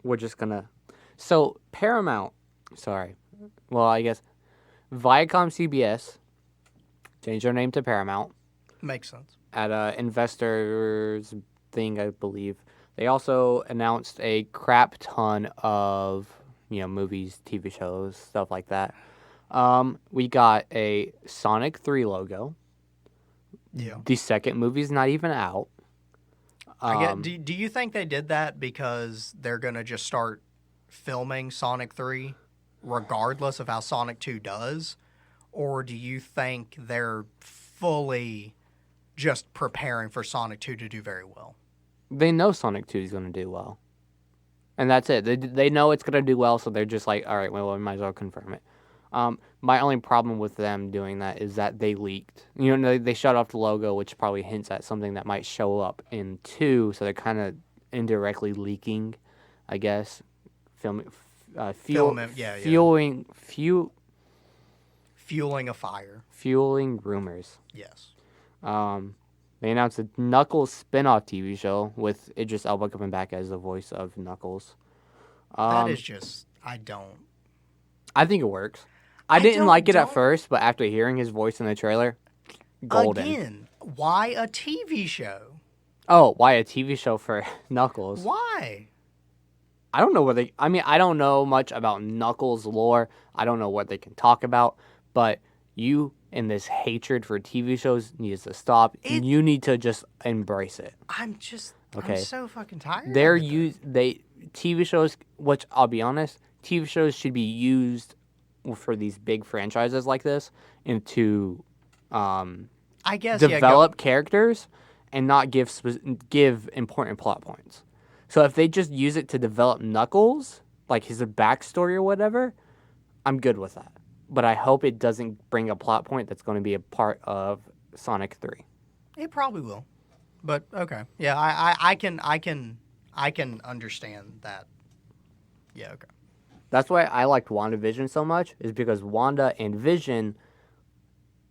we're just gonna. So Paramount, I guess Viacom CBS changed their name to Paramount. Makes sense. At a investors thing, I believe. They also announced a crap ton of movies, TV shows, stuff like that. We got a Sonic 3 logo. Yeah. The second movie's not even out. Do you think they did that because they're going to just start filming Sonic 3 regardless of how Sonic 2 does? Or do you think they're fully just preparing for Sonic 2 to do very well? They know Sonic 2 is going to do well. And that's it. They know it's going to do well, so they're just like, all right, well, we might as well confirm it. My only problem with them doing that is that they leaked. They shut off the logo, which probably hints at something that might show up in 2, so they're kind of indirectly leaking, I guess. Fueling a fire. Fueling rumors. Yes. They announced a Knuckles spin-off TV show with Idris Elba coming back as the voice of Knuckles. That is just, I think it works. I didn't like it at first, but after hearing his voice in the trailer, golden. Again, why a TV show? Oh, why a TV show for Knuckles? Why? I don't know what they. I mean, I don't know much about Knuckles lore. I don't know what they can talk about. But you and this hatred for TV shows needs to stop. You need to just embrace it. I'm so fucking tired. TV shows, which I'll be honest, TV shows should be used for these big franchises like this and to I guess develop characters and not give important plot points. So if they just use it to develop Knuckles, like his backstory or whatever, I'm good with that. But I hope it doesn't bring a plot point that's going to be a part of Sonic 3. It probably will. But okay. Yeah, I can understand that. Yeah, okay. That's why I liked WandaVision so much, is because Wanda and Vision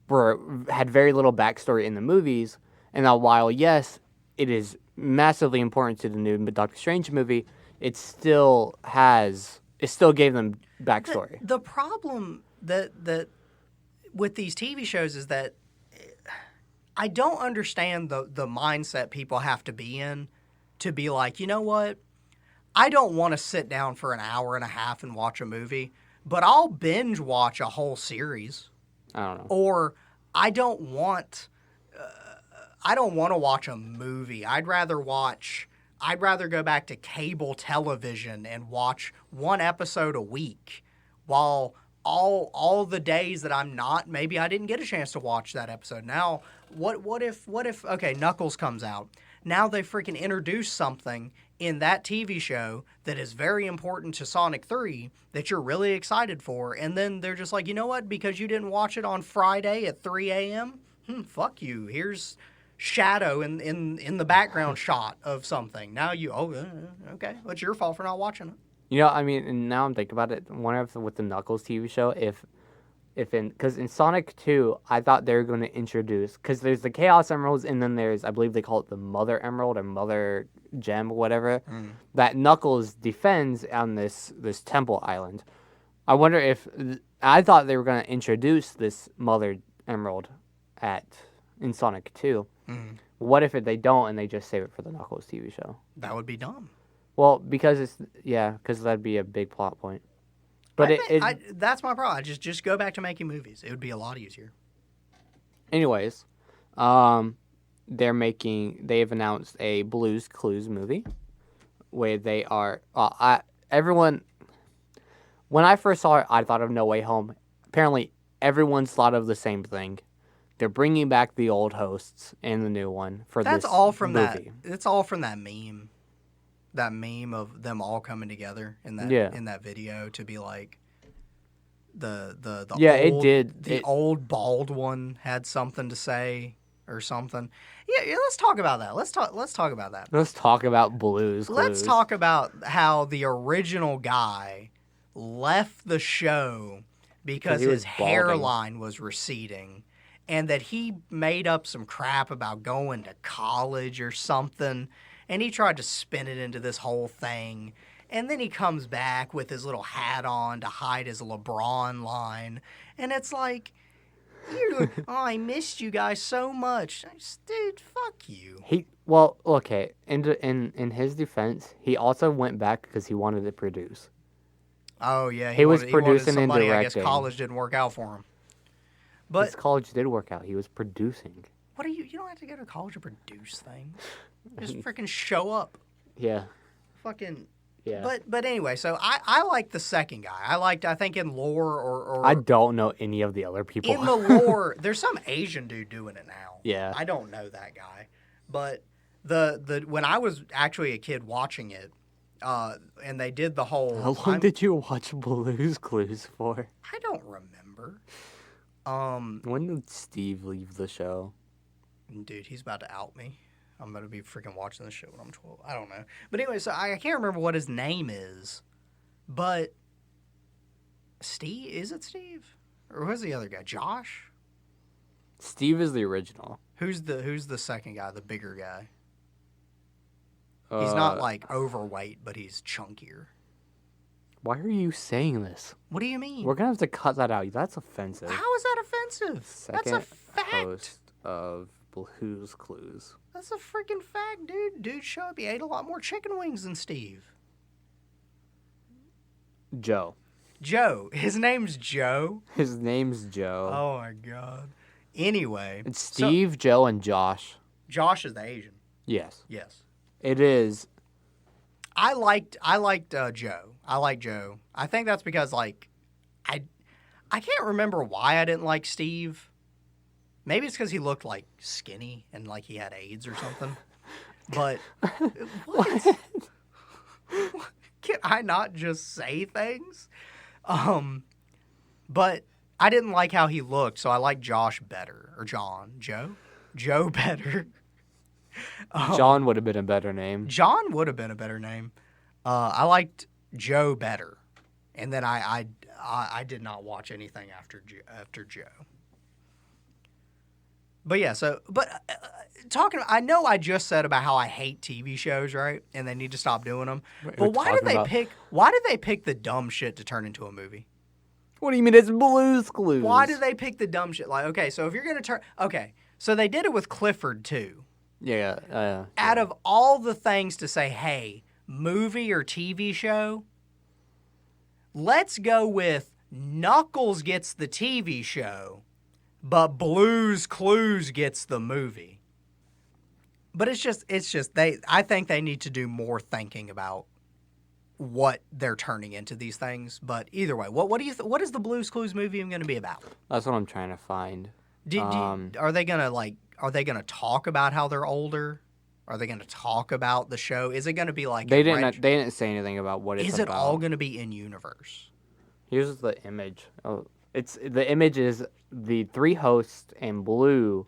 had very little backstory in the movies, and now while yes, it is massively important to the new Doctor Strange movie, it still gave them backstory. The problem that with these TV shows is that I don't understand the mindset people have to be in to be like, you know what? I don't want to sit down for an hour and a half and watch a movie, but I'll binge watch a whole series. I don't know. Or I don't want to watch a movie. I'd rather go back to cable television and watch one episode a week while all the days that I'm not, maybe I didn't get a chance to watch that episode. Now, what if okay, Knuckles comes out. Now they freaking introduce something in that TV show that is very important to Sonic 3 that you're really excited for, and then they're just like, you know what, because you didn't watch it on Friday at 3 a.m., fuck you. Here's shadow in the background shot of something. Now okay, well, it's your fault for not watching it. You know, I mean, and now I'm thinking about it, with the Knuckles TV show, because in Sonic 2, I thought they were going to introduce, because there's the Chaos Emeralds, and then there's, I believe they call it the Mother Emerald or Mother Gem or whatever, that Knuckles defends on this temple island. I thought they were going to introduce this Mother Emerald in Sonic 2. What if they don't and they just save it for the Knuckles TV show? That would be dumb. Well, because that'd be a big plot point. But that's my problem. Just go back to making movies. It would be a lot easier. Anyways, they've announced a Blue's Clues movie where they are when I first saw it, I thought of No Way Home. Apparently, everyone's thought of the same thing. They're bringing back the old hosts and the new one for this movie. It's all from that meme. That meme of them all coming together in that video to be like the old bald one had something to say or something. Yeah, let's talk about that. Let's talk about that. Let's talk about Blue's Clues. Let's talk about how the original guy left the show because his hairline was receding, and that he made up some crap about going to college or something. And he tried to spin it into this whole thing. And then he comes back with his little hat on to hide his LeBron line. And it's like, I missed you guys so much. Dude, fuck you. Okay. In his defense, he also went back because he wanted to produce. Oh, yeah. He was producing and directing. I guess college didn't work out for him. But his college did work out. He was producing. What are you don't have to go to college to produce things. Just freaking show up. Yeah. Fucking. Yeah. But anyway, so I like the second guy. I think in lore or I don't know any of the other people. In the lore, there's some Asian dude doing it now. Yeah. I don't know that guy. But the when I was actually a kid watching it, and they did the whole. How long did you watch Blue's Clues for? I don't remember. When did Steve leave the show? Dude, he's about to out me. I'm going to be freaking watching this shit when I'm 12. I don't know. But anyway, so I can't remember what his name is. But Steve? Is it Steve? Or who's the other guy? Josh? Steve is the original. Who's the second guy, the bigger guy? He's not like overweight, but he's chunkier. Why are you saying this? What do you mean? We're going to have to cut that out. That's offensive. How is that offensive? That's a fact. Host of Blue's Clues. That's a freaking fact, dude. Dude, shut up. He ate a lot more chicken wings than Steve. Joe. Joe. His name's Joe. His name's Joe. Oh my god. Anyway, It's Steve, Joe, and Josh. Josh is the Asian. Yes. Yes. It is. I liked Joe. I like Joe. I think that's because like I can't remember why I didn't like Steve. Maybe it's because he looked like skinny and like he had AIDS or something. But what? Can I not just say things? But I didn't like how he looked, so I like Josh better. Or Joe better. John would have been a better name. John would have been a better name. I liked Joe better, and then I did not watch anything after Joe. But yeah, I know I just said about how I hate TV shows, right? And they need to stop doing them. But why did they pick the dumb shit to turn into a movie? What do you mean it's Blue's Clues? Why did they pick the dumb shit? Like, okay, so if you're going to so they did it with Clifford too. Yeah. Out of all the things to say, hey, movie or TV show, let's go with Knuckles gets the TV show, but Blue's Clues gets the movie. But it's just I think they need to do more thinking about what they're turning into these things. But either way, what is the Blue's Clues movie even going to be about? That's what I'm trying to find. Are they gonna talk about how they're older? Are they gonna talk about the show? Is it gonna be like they didn't say anything about what it's about. Is it all gonna be in universe? Here's the image. The image is the three hosts and Blue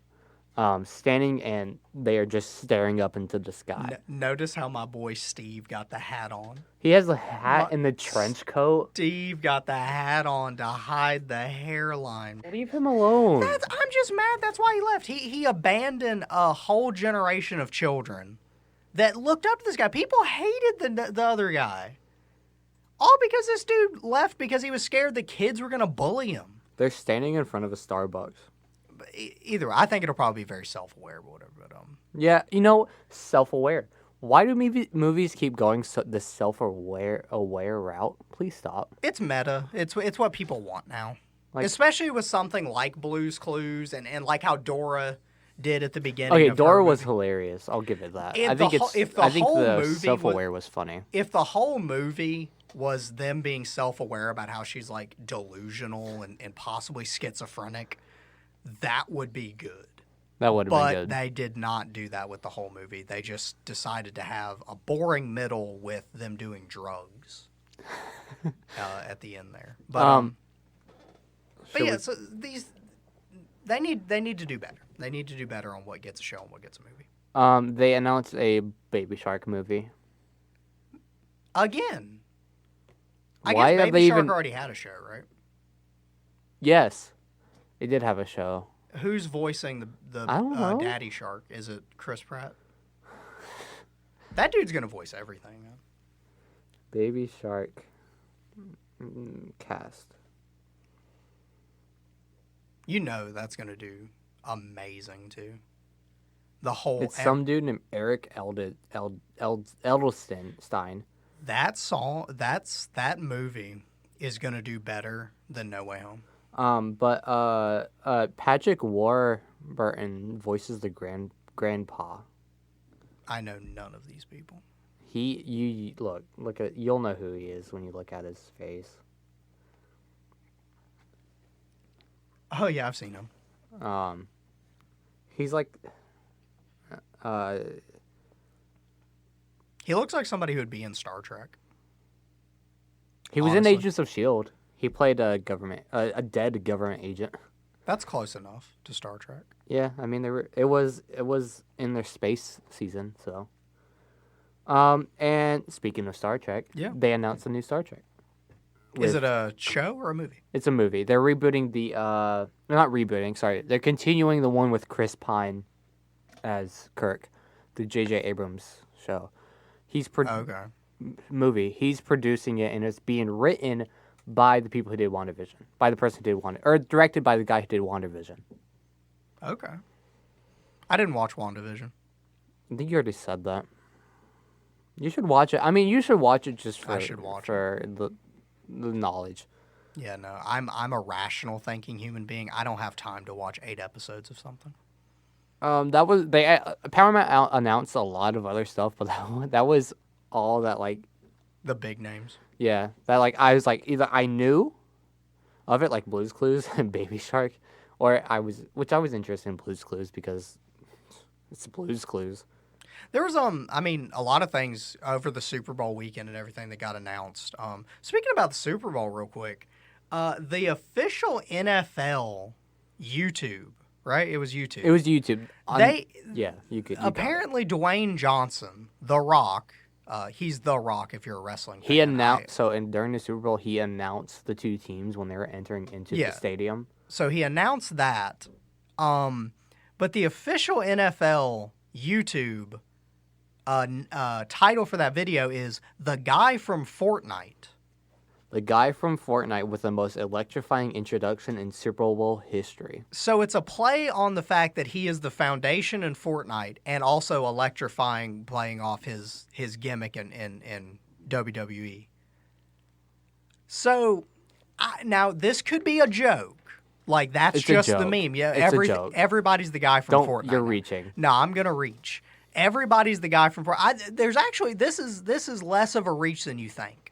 standing, and they are just staring up into the sky. Notice how my boy Steve got the hat on. He has the hat and the trench coat. Steve got the hat on to hide the hairline. Leave him alone. I'm just mad. That's why he left. He abandoned a whole generation of children that looked up to this guy. People hated the other guy. All because this dude left because he was scared the kids were going to bully him. They're standing in front of a Starbucks. Either way, I think it'll probably be very self-aware, but whatever. But yeah, self-aware. Why do movies keep going the self-aware route? Please stop. It's meta. It's what people want now, especially with something like Blue's Clues and like how Dora did at the beginning. Okay, Dora was hilarious. I'll give it that. I think the movie self-aware was funny. If the whole movie was them being self-aware about how she's like delusional and possibly schizophrenic, that would be good. That would have been good. But they did not do that with the whole movie. They just decided to have a boring middle with them doing drugs at the end there. But yeah, so they need to do better. They need to do better on what gets a show and what gets a movie. They announced a Baby Shark movie. Again. I guess Baby Shark already had a show, right? Yes. It did have a show. Who's voicing the Daddy Shark? Is it Chris Pratt? That dude's going to voice everything, man. Baby Shark cast. You know that's going to do amazing, too. The whole... It's some dude named Eric Edelstein. That movie is going to do better than No Way Home. But Patrick Warburton voices the grandpa. I know none of these people. You look at, you'll know who he is when you look at his face. Oh yeah, I've seen him. He's like, he looks like somebody who would be in Star Trek. He was in Agents of S.H.I.E.L.D. He played a dead government agent. That's close enough to Star Trek. Yeah, I mean it was in their space season, so. And speaking of Star Trek, yeah, they announced a new Star Trek. Is it a show or a movie? It's a movie. They're rebooting not rebooting, sorry. They're continuing the one with Chris Pine as Kirk, the J.J. Abrams show. Movie. He's producing it, and it's being written by the people who did WandaVision. By the person who did or directed by the guy who did WandaVision. Okay. I didn't watch WandaVision. I think you already said that. You should watch it. I mean, you should watch it just for... I should watch it. the knowledge. Yeah, no, I'm a rational thinking human being. I don't have time to watch 8 episodes of something. That was they Paramount announced a lot of other stuff, but that was all that like The big names. yeah that like I was like either I knew of it like Blue's Clues and Baby Shark, or I was interested in Blue's Clues because it's Blue's Clues. There was I mean, a lot of things over the Super Bowl weekend and everything that got announced. Speaking about the Super Bowl real quick, the official NFL YouTube, right? It was YouTube. It was YouTube. You apparently Dwayne Johnson, The Rock. He's The Rock if you're a wrestling fan. He announced during the Super Bowl he announced the 2 teams when they were entering into the stadium. So he announced that. But the official NFL YouTube title for that video is The Guy from Fortnite. The guy from Fortnite with the most electrifying introduction in Super Bowl history. So it's a play on the fact that he is the foundation in Fortnite and also electrifying, playing off his gimmick in WWE. So now this could be a joke. Like that's just the meme. Yeah, everybody's the guy from Fortnite. You're reaching. No, I'm gonna reach. Everybody's the guy from Fortnite. There's actually this is less of a reach than you think.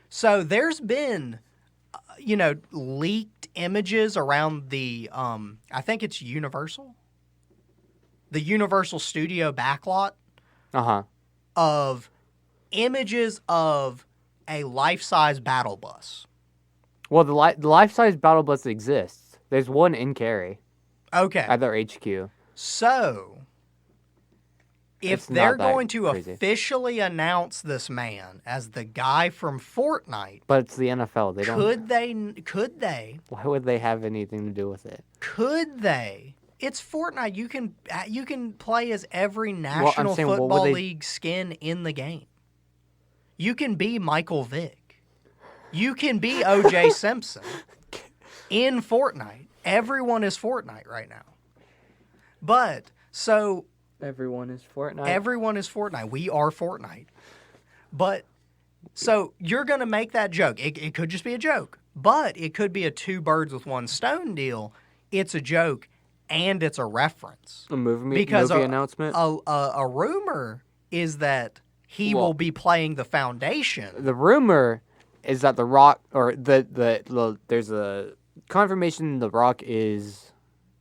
So there's been, leaked images around the, I think it's Universal, the Universal Studio backlot of images of a life-size battle bus. Well, the life-size battle bus exists. There's one in Cary. Okay. At their HQ. So if they're going to officially announce this man as the guy from Fortnite, but it's the NFL, they don't. Could they? Why would they have anything to do with it? Could they? It's Fortnite. You can play as every National Football League skin in the game. You can be Michael Vick. You can be O.J. Simpson in Fortnite. Everyone is Fortnite right now. But so. Everyone is Fortnite. Everyone is Fortnite. We are Fortnite. But, so you're going to make that joke. It could just be a joke. But it could be a 2 birds with 1 stone deal. It's a joke and it's a reference. A movie announcement? A rumor is that he will be playing the foundation. The rumor is that The Rock, or there's a confirmation The Rock is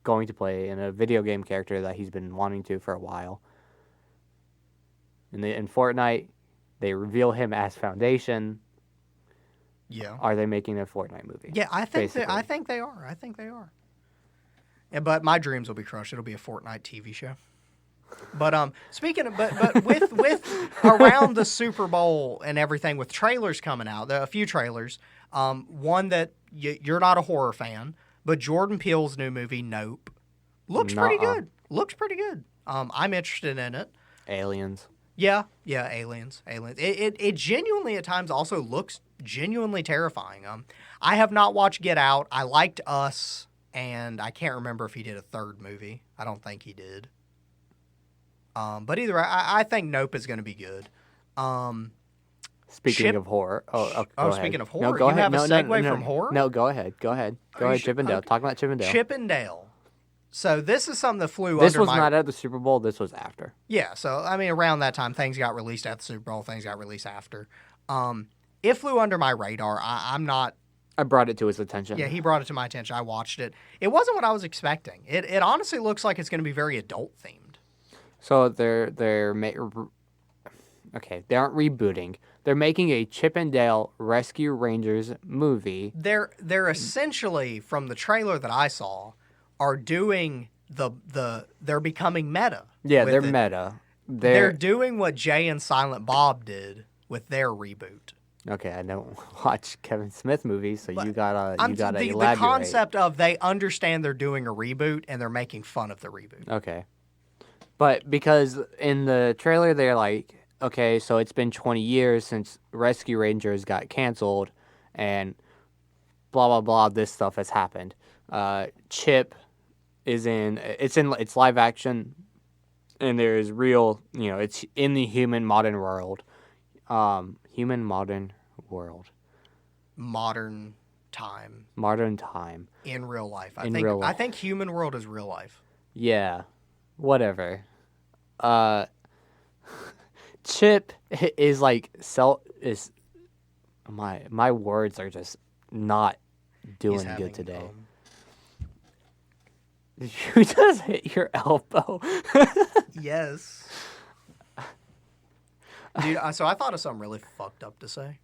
going to play in a video game character that he's been wanting to for a while. In Fortnite, they reveal him as Foundation. Yeah. Are they making a Fortnite movie? Yeah, I think they are. Yeah, but my dreams will be crushed. It'll be a Fortnite TV show. But speaking of but with around the Super Bowl and everything with trailers coming out, there are a few trailers. One that you're not a horror fan. But Jordan Peele's new movie, Nope, looks pretty good. I'm interested in it. Aliens. Yeah, aliens. It genuinely at times also looks genuinely terrifying. I have not watched Get Out. I liked Us, and I can't remember if he did a 3rd movie. I don't think he did. But either way, I think Nope is going to be good. Speaking of horror. Speaking of horror. No, go ahead. Have a segue from horror? No, go ahead. Go ahead, Chip and Dale. Talk about Chip and Dale. Chip and Dale. So this is something that flew This was not at the Super Bowl. This was after. Yeah, so, I mean, around that time, things got released at the Super Bowl. Things got released after. It flew under my radar. I'm not... I brought it to his attention. Yeah, he brought it to my attention. I watched it. It wasn't what I was expecting. It honestly looks like it's going to be very adult-themed. So they aren't rebooting. They're making a Chip and Dale Rescue Rangers movie. They're essentially, from the trailer that I saw, are doing they're becoming meta. Yeah, they're meta. They're doing what Jay and Silent Bob did with their reboot. Okay, I don't watch Kevin Smith movies, so you gotta elaborate. The concept of they understand they're doing a reboot and they're making fun of the reboot. Okay, but because in the trailer they're like, okay, so it's been 20 years since Rescue Rangers got canceled, and blah blah blah. This stuff has happened. Chip it's live action, and there's real, it's in the human modern world. modern time Modern time. in real life. In real life. I think human world is real life. Yeah. Whatever. Chip is like is my words are just not He's doing having, good today. You just hit your elbow. Yes. Dude, so I thought of something really fucked up to say.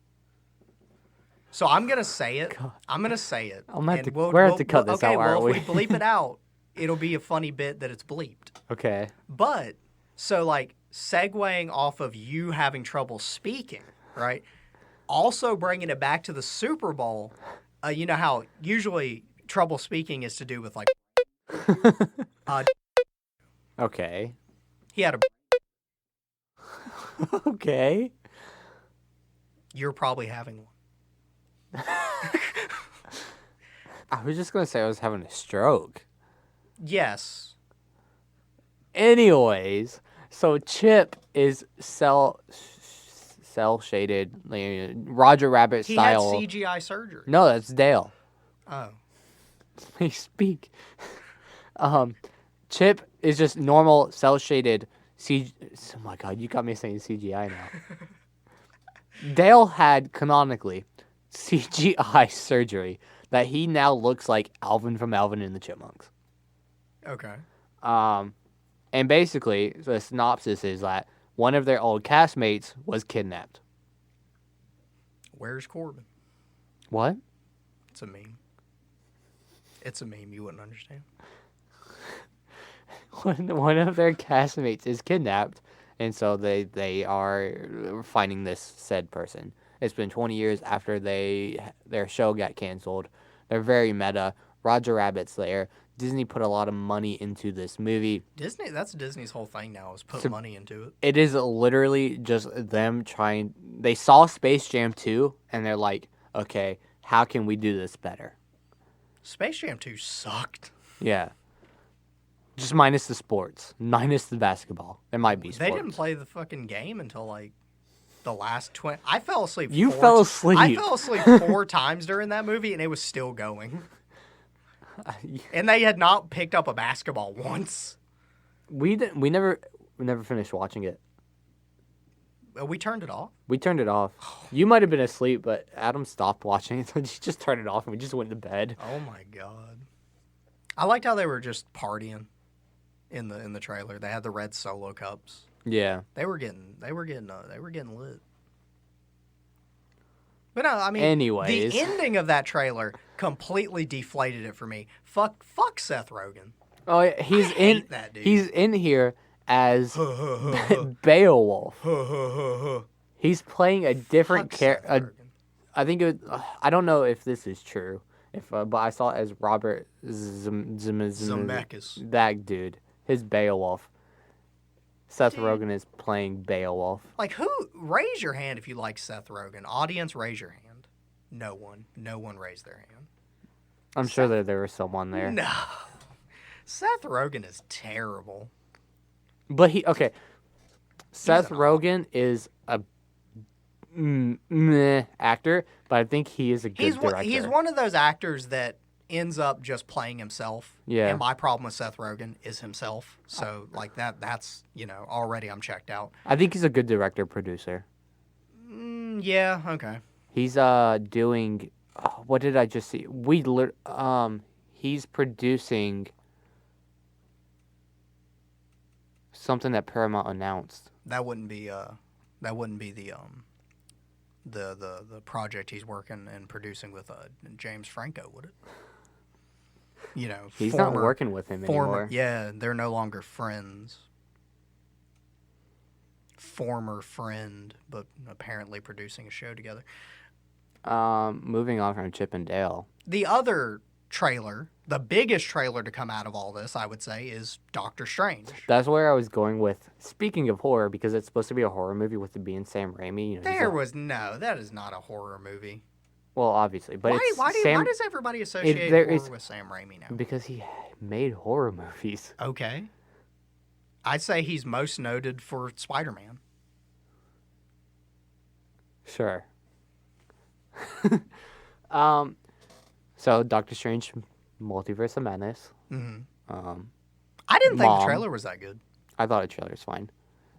So I'm going to say it. God. I'm going to say it. I'm gonna have and to- we're gonna have to cut this out, aren't if we bleep it out, it'll be a funny bit that it's bleeped. Okay. But, so like, segueing off of you having trouble speaking, right? Also bringing it back to the Super Bowl, you know how usually trouble speaking is to do with like, Okay. he had a, Okay. you're probably having one. I was just gonna say I was having a stroke. Yes. Anyways, so Chip is cell shaded, like, Roger Rabbit He style. had CGI surgery. No, that's Dale. Oh. They speak. Chip is just normal cell shaded Oh my god, you got me saying CGI now. Dale had canonically CGI surgery that he now looks like Alvin from Alvin and the Chipmunks. Okay. And basically, the synopsis is that one of their old castmates was kidnapped. Where's Corbin? What? It's a meme. It's a meme. You wouldn't understand. One of their castmates is kidnapped, and so they are finding this said person. It's been 20 years after their show got canceled. They're very meta. Roger Rabbit's there. Disney put a lot of money into this movie. That's Disney's whole thing now is put money into it. It is literally just them trying. They saw Space Jam 2, and they're like, okay, how can we do this better? Space Jam 2 sucked. Yeah. Just minus the sports. Minus the basketball. There might be sports. They didn't play the fucking game until like the last 20. I fell asleep. You fell asleep. I fell asleep 4 times during that movie, and it was still going. And they had not picked up a basketball once. We never finished watching it. We turned it off. We turned it off. You might have been asleep, but Adam stopped watching it, so he just turned it off, and we just went to bed. Oh my god! I liked how they were just partying in the trailer. They had the red Solo cups. Yeah. They were getting lit. But no, I mean, anyways, the ending of that trailer completely deflated it for me. Fuck Seth Rogen. Oh, yeah, he's I hate that dude. He's in here as Beowulf. He's playing a different character. I think I don't know if this is true. But I saw it as Robert Zemeckis. That dude. His Beowulf. Seth Rogen is playing Beowulf. Like, who? Raise your hand if you like Seth Rogen. Audience, raise your hand. No one. No one raised their hand. I'm sure that there was someone there. No. Seth Rogen is terrible. But Seth Rogen is a meh actor, but I think he is a good director. He's one of those actors that ends up just playing himself. Yeah. And my problem with Seth Rogen is himself. So, like, that's, already I'm checked out. I think he's a good director, producer. Yeah, okay. He's doing... what did I just see? He's producing something that Paramount announced. That wouldn't be the project he's working and producing with James Franco, would it? He's not working with him anymore. Yeah, they're no longer friends. Former friend, but apparently producing a show together. Moving on from Chip and Dale. The other trailer, the biggest trailer to come out of all this, I would say, is Doctor Strange. That's where I was going with. Speaking of horror, because it's supposed to be a horror movie with it being Sam Raimi. That is not a horror movie. Well, obviously, but why does everybody associate horror with Sam Raimi now? Because he made horror movies. Okay. I'd say he's most noted for Spider-Man. Sure. So Doctor Strange, Multiverse of Madness. I didn't think the Mom. trailer was that good. I thought the trailer was fine.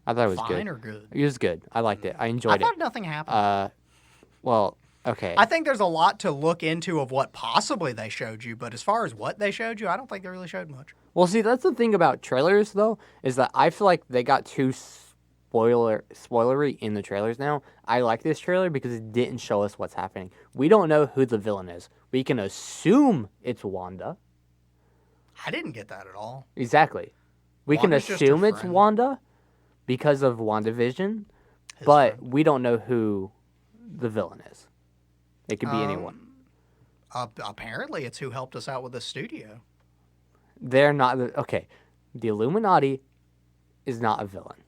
I thought it was good. Fine or good? It was good. I liked it. I I enjoyed thought it. nothing happened. Well, okay. I think there's a lot to look into of what possibly they showed you, but as far as what they showed you, I don't think they really showed much. Well, see, that's the thing about trailers, though, is that I feel like they got too spoilery in the trailers now. I like this trailer because it didn't show us what's happening. We don't know who the villain is. We can assume it's Wanda. I didn't get that at all. Exactly. We Wanda's can just her assume it's friend. Wanda because of WandaVision, His but friend. we don't know who the villain is. It could be anyone. Apparently, it's who helped us out with the studio. They're not okay. The Illuminati is not a villain.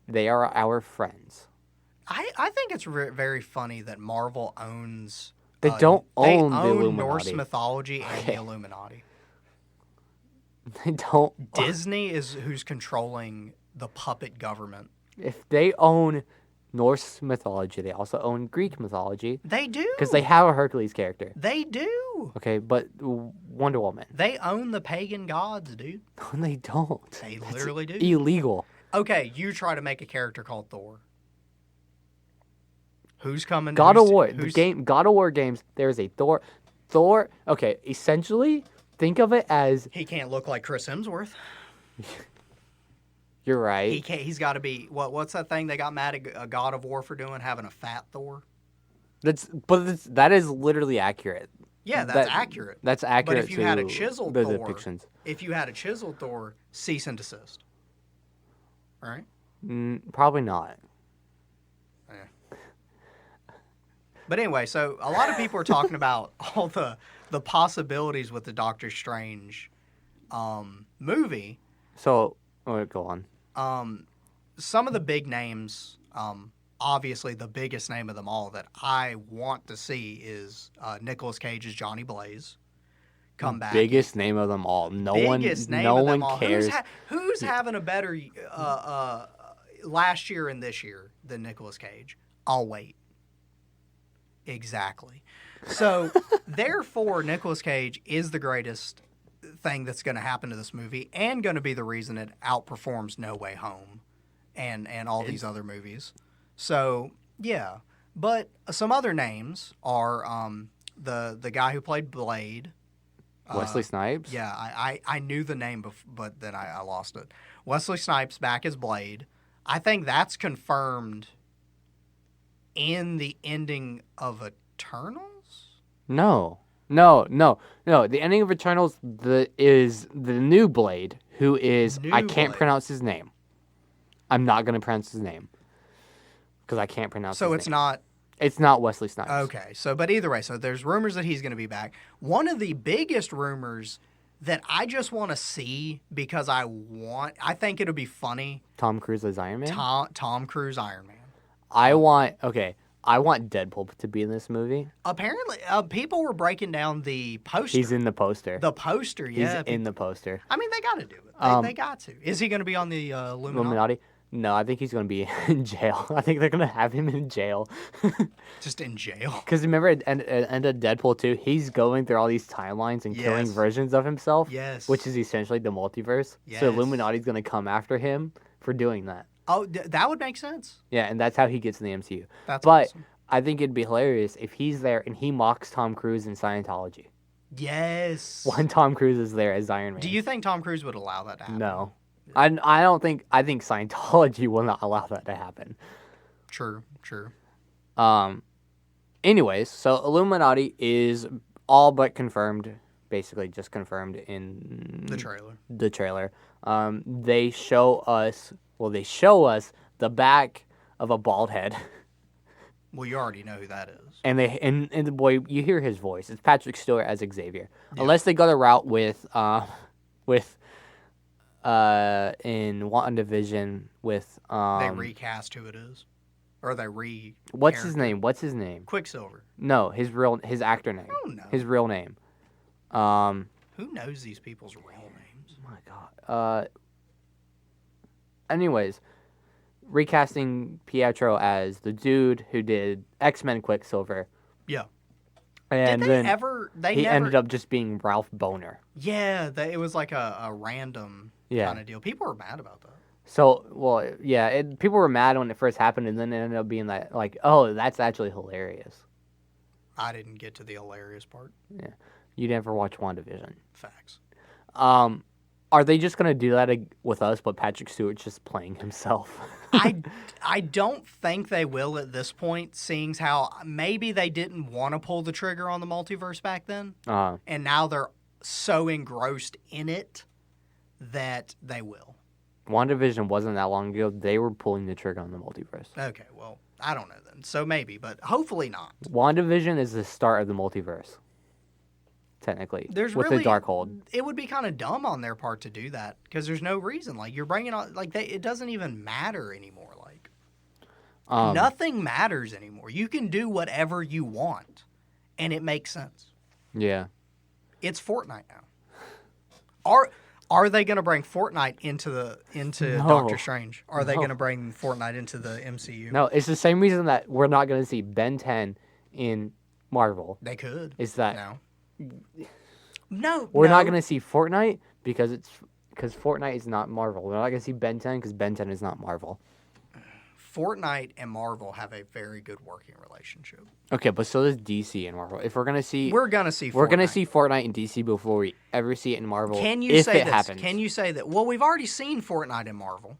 They are our friends. I think it's very funny that Marvel owns. They don't own the They own Illuminati. Norse mythology and Okay. the Illuminati. They don't. Disney is who's controlling the puppet government. If they own Norse mythology, they also own Greek mythology They do. because they have a Hercules character. They do. Okay, but Wonder Woman. They own the pagan gods, dude. No, they don't. They That's literally do. illegal. Okay, you try to make a character called Thor. Who's coming? God of who's- War, the who's- game, God of War games. There's a Thor. Thor. Okay, essentially, think of it as He can't look like Chris Hemsworth. you're right. He can't. He's got to be. What's that thing they got mad at God of War for doing? Having a fat Thor. That is literally accurate. Yeah, that's That- accurate. That's accurate. But if you had a to chiseled the Thor, depictions, if you had a chiseled Thor, cease and desist. All right. probably not. But anyway, so a lot of people are talking about all the possibilities with the Doctor Strange movie. So, go on. Some of the big names, obviously the biggest name of them all that I want to see is Nicolas Cage's Johnny Blaze come back. Biggest name of them all. No Biggest one. name No of them one all. cares. Who's having a better last year and this year than Nicolas Cage? I'll wait. Exactly. So, therefore, Nicolas Cage is the greatest thing that's going to happen to this movie and going to be the reason it outperforms No Way Home and all these other movies. So, yeah. But some other names are the guy who played Blade. Wesley Snipes. Yeah, I knew the name, but then I lost it. Wesley Snipes back as Blade. I think that's confirmed in the ending of Eternals? No. The ending of Eternals is the new Blade, who is I can't Blade. pronounce his name. I'm not gonna pronounce his name because I can't pronounce. So his it's name. not. It's not Wesley Snipes. Okay, but either way, so there's rumors that he's going to be back. One of the biggest rumors that I just want to see because I think it'll be funny. Tom Cruise as Iron Man. Tom Cruise Iron Man. I want Deadpool to be in this movie. Apparently, people were breaking down the poster. He's in the poster. The poster, yeah. He's in the poster. I mean, they got to do it. They got to. Is he going to be on the Illuminati? No, I think he's going to be in jail. I think they're going to have him in jail. Just in jail. Because remember, at end of Deadpool 2, he's going through all these timelines and killing Yes. versions of himself. Yes. Which is essentially the multiverse. Yes. So Illuminati's going to come after him for doing that. Oh, that would make sense. Yeah, and that's how he gets in the MCU. That's but awesome. I think it'd be hilarious if he's there and he mocks Tom Cruise in Scientology. Yes. When Tom Cruise is there as Iron Man. Do you think Tom Cruise would allow that to happen? No. I don't think... I think Scientology will not allow that to happen. True. Anyways, so Illuminati is all but confirmed, basically just confirmed in The trailer. They show us the back of a bald head. Well, you already know who that is. And the boy, you hear his voice. It's Patrick Stewart as Xavier. Yeah. Unless they go the route with in WandaVision with they recast who it is, or they What's his name? Quicksilver. No, his actor name. Oh no. His real name. Who knows these people's real names? Oh my god. Anyways, recasting Pietro as the dude who did X-Men Quicksilver. Yeah. And Did then they ever? They he never. ended up just being Ralph Boner. Yeah, it was like a random Yeah. kind of deal. People were mad about that. So, well, yeah, people were mad when it first happened, and then it ended up being like, oh, that's actually hilarious. I didn't get to the hilarious part. Yeah, you never watch WandaVision. Facts. Are they just gonna do that with us, but Patrick Stewart's just playing himself? I don't think they will at this point, seeing how maybe they didn't want to pull the trigger on the multiverse back then, and now they're so engrossed in it that they will. WandaVision wasn't that long ago. They were pulling the trigger on the multiverse. Okay, well, I don't know then. So maybe, but hopefully not. WandaVision is the start of the multiverse. Technically, with the Darkhold. It would be kind of dumb on their part to do that because there's no reason. Like you're bringing on, it doesn't even matter anymore. Like nothing matters anymore. You can do whatever you want, and it makes sense. Yeah, it's Fortnite now. Are they going to bring Fortnite into No. Doctor Strange? Are they going to bring Fortnite into the MCU? No, it's the same reason that we're not going to see Ben 10 in Marvel. They could. Is that No, we're not going to see Fortnite because Fortnite is not Marvel. We're not going to see Ben 10 because Ben 10 is not Marvel. Fortnite and Marvel have a very good working relationship. Okay, but so does DC and Marvel. If we're going to see Fortnite in DC before we ever see it in Marvel. Can you say this? Happens. Can you say that? Well, we've already seen Fortnite in Marvel.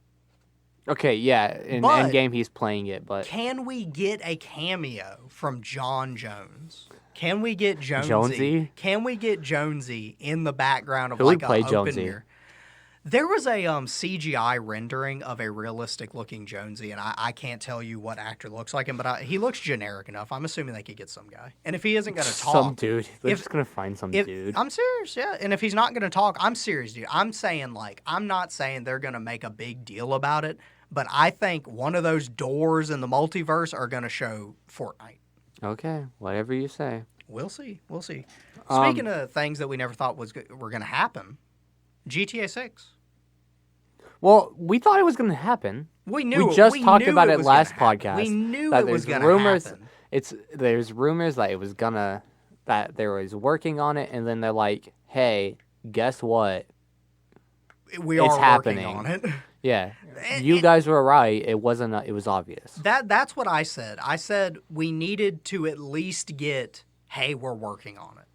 Okay, yeah, in Endgame he's playing it, but can we get a cameo from John Jones? Can we get Jonesy? Can we get Jonesy in the background of Who like would play an open mirror? There was a CGI rendering of a realistic-looking Jonesy, and I can't tell you what actor looks like him, but he looks generic enough. I'm assuming they could get some guy. And if he isn't going to talk... Some dude. They're just going to find some dude. I'm serious, yeah. And if he's not going to talk, I'm serious, dude. I'm saying, I'm not saying they're going to make a big deal about it, but I think one of those doors in the multiverse are going to show Fortnite. Okay, whatever you say. We'll see. We'll see. Speaking of things that we never thought were going to happen, GTA 6. Well, we thought it was going to happen. We knew. We just talked about it last podcast. We knew it was going to happen. There's rumors that it was that they was working on it, and then they're like, "Hey, guess what? It's happening on it." Yeah, you guys were right. It wasn't. It was obvious. That's what I said. I said we needed to at least get, "Hey, we're working on it."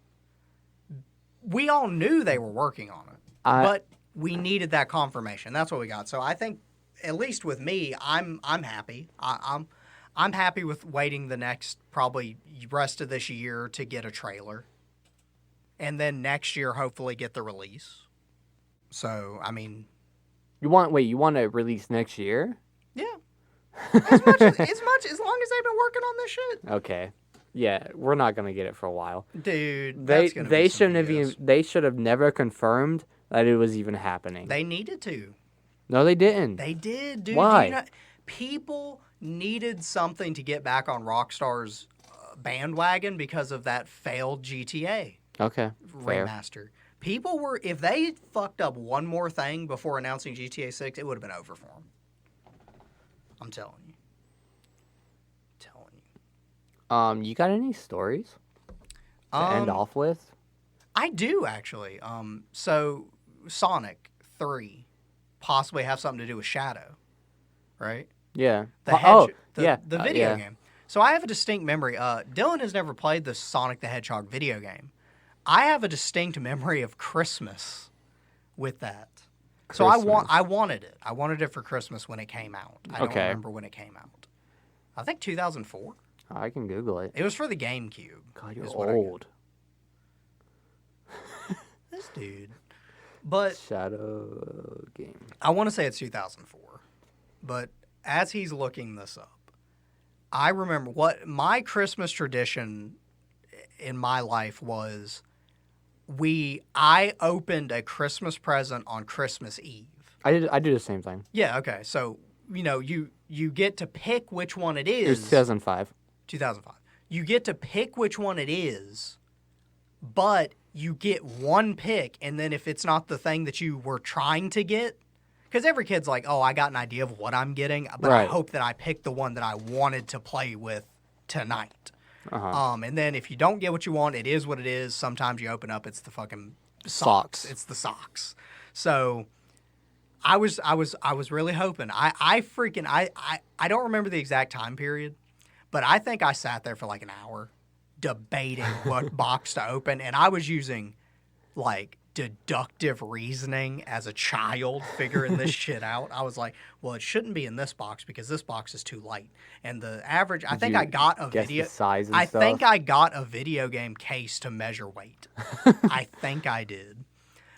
We all knew they were working on it, but we needed that confirmation. That's what we got. So I think, at least with me, I'm happy. I'm happy with waiting the next probably rest of this year to get a trailer, and then next year hopefully get the release. So I mean, you want to release next year? Yeah, as long as they've been working on this shit. Okay. Yeah, we're not gonna get it for a while, dude. They should have never confirmed that it was even happening. They needed to. No, they didn't. They did, dude. Why? People needed something to get back on Rockstar's bandwagon because of that failed GTA. Okay, remaster. People were, if they fucked up one more thing before announcing GTA 6, it would have been over for them. I'm telling you. You got any stories to end off with? I do, actually. So Sonic 3 possibly have something to do with Shadow, right? Yeah. The video game. So I have a distinct memory. Dylan has never played the Sonic the Hedgehog video game. I have a distinct memory of Christmas with that. So I wanted it. I wanted it for Christmas when it came out. I don't remember when it came out. I think 2004. I can Google it. It was for the GameCube. God, you're old. This dude. But Shadow game. I want to say it's 2004. But as he's looking this up, I remember what my Christmas tradition in my life was. I opened a Christmas present on Christmas Eve. I do the same thing. Yeah, okay. So, you get to pick which one it is. It was 2005. 2005. You get to pick which one it is, but you get one pick, and then if it's not the thing that you were trying to get, because every kid's like, oh, I got an idea of what I'm getting, but I hope that I picked the one that I wanted to play with tonight. And then if you don't get what you want, it is what it is. Sometimes you open up, it's the fucking socks. It's the socks. So I was really hoping. I don't remember the exact time period, but I think I sat there for like an hour debating what box to open, and I was using like deductive reasoning as a child figuring this shit out. I was like, well, it shouldn't be in this box because this box is too light. And the average, I think I got a video size and I stuff? think I got a video game case to measure weight. I think I did.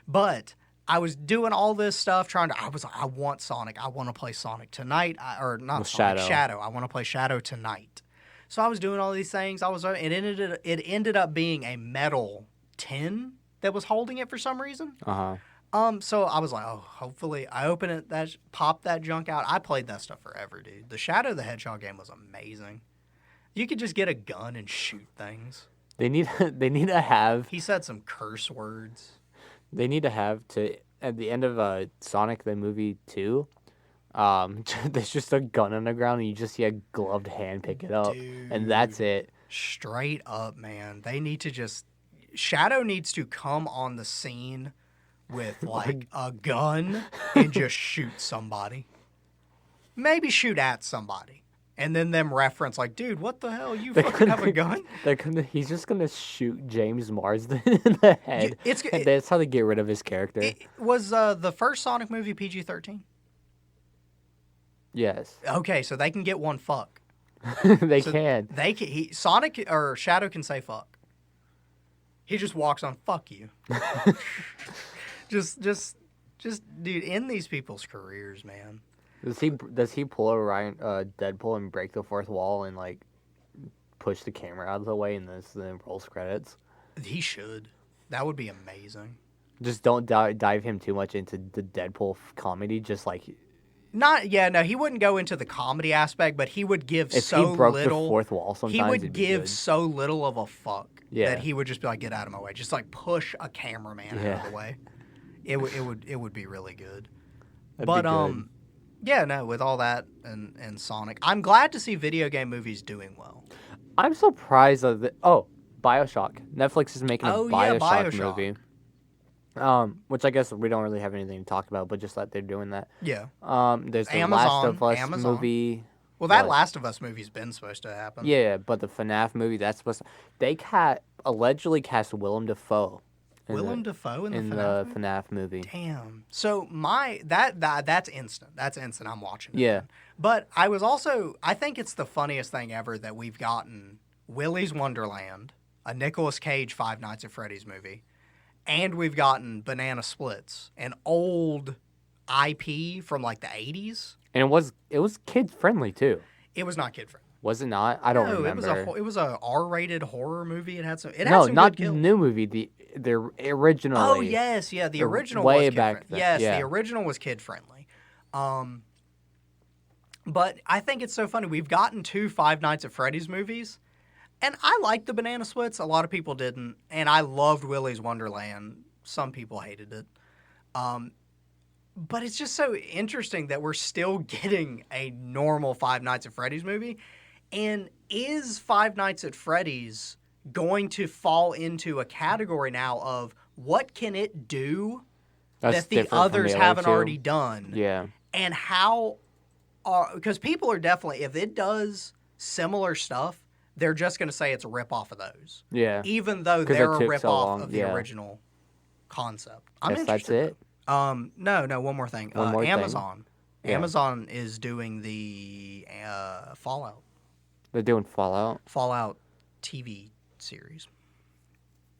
But I was doing all this stuff I was like, I want Sonic. I want to play Sonic tonight. Shadow. I want to play Shadow tonight. So I was doing all these things. It ended up being a metal tin that was holding it for some reason. So I was like, oh, hopefully I open it, pop that junk out. I played that stuff forever, dude. The Shadow the Hedgehog game was amazing. You could just get a gun and shoot things. They need to have. He said some curse words. They need to have at the end of Sonic the movie 2. There's just a gun on the ground and you just see a gloved hand pick it up, dude, and that's it. Straight up, man. They need to Shadow needs to come on the scene with like a gun and just shoot somebody. Maybe shoot at somebody. And then them reference like, dude, what the hell? You fucking have a gun? He's just going to shoot James Marsden in the head. And that's how they get rid of his character. Was the first Sonic movie PG-13? Yes. Okay, so they can get one fuck. They can. Sonic or Shadow can say fuck. He just walks on fuck you. just dude, in these people's careers, man. Does he pull a Deadpool and break the fourth wall and like push the camera out of the way and then rolls credits? He should. That would be amazing. Just don't dive him too much into the Deadpool comedy. Just like he wouldn't go into the comedy aspect, but he would give if so he broke little. The fourth wall, sometimes he would give so little of a fuck that he would just be like, "Get out of my way!" Just like push a cameraman out of the way. It would be really good. That'd be good. Yeah, no, with all that and Sonic, I'm glad to see video game movies doing well. I'm surprised that BioShock. Netflix is making a BioShock movie. Which I guess we don't really have anything to talk about, but just that they're doing that. Yeah. There's the Last of Us movie. Well, that Last of Us movie's been supposed to happen. Yeah, but the FNAF movie, that's supposed to... They allegedly cast Willem Dafoe. In the FNAF movie. Damn. So that's instant. That's instant. I'm watching it. Yeah. But I think it's the funniest thing ever that we've gotten Willy's Wonderland, a Nicolas Cage Five Nights at Freddy's movie, and we've gotten Banana Splits, an old IP from like the 80s. And it was kid friendly too. It was not kid friendly. Was it not? I don't remember. It was a R-rated horror movie. It had some. Not the new movie. The original. Oh yes, yeah. The original way was back then. Yes, the original was kid friendly. But I think it's so funny. We've gotten 2 Five Nights at Freddy's movies, and I liked the Banana Splits. A lot of people didn't, and I loved Willy's Wonderland. Some people hated it. But it's just so interesting that we're still getting a normal Five Nights at Freddy's movie. And is Five Nights at Freddy's going to fall into a category now of what can it do that the others haven't already done? Yeah. And how because people are definitely, if it does similar stuff, they're just going to say it's a ripoff of those. Yeah. Even though they're a ripoff of the original concept. I'm interested. That's it? No, one more thing. Amazon. Yeah. Amazon is doing the Fallout. They're doing Fallout? Fallout TV series.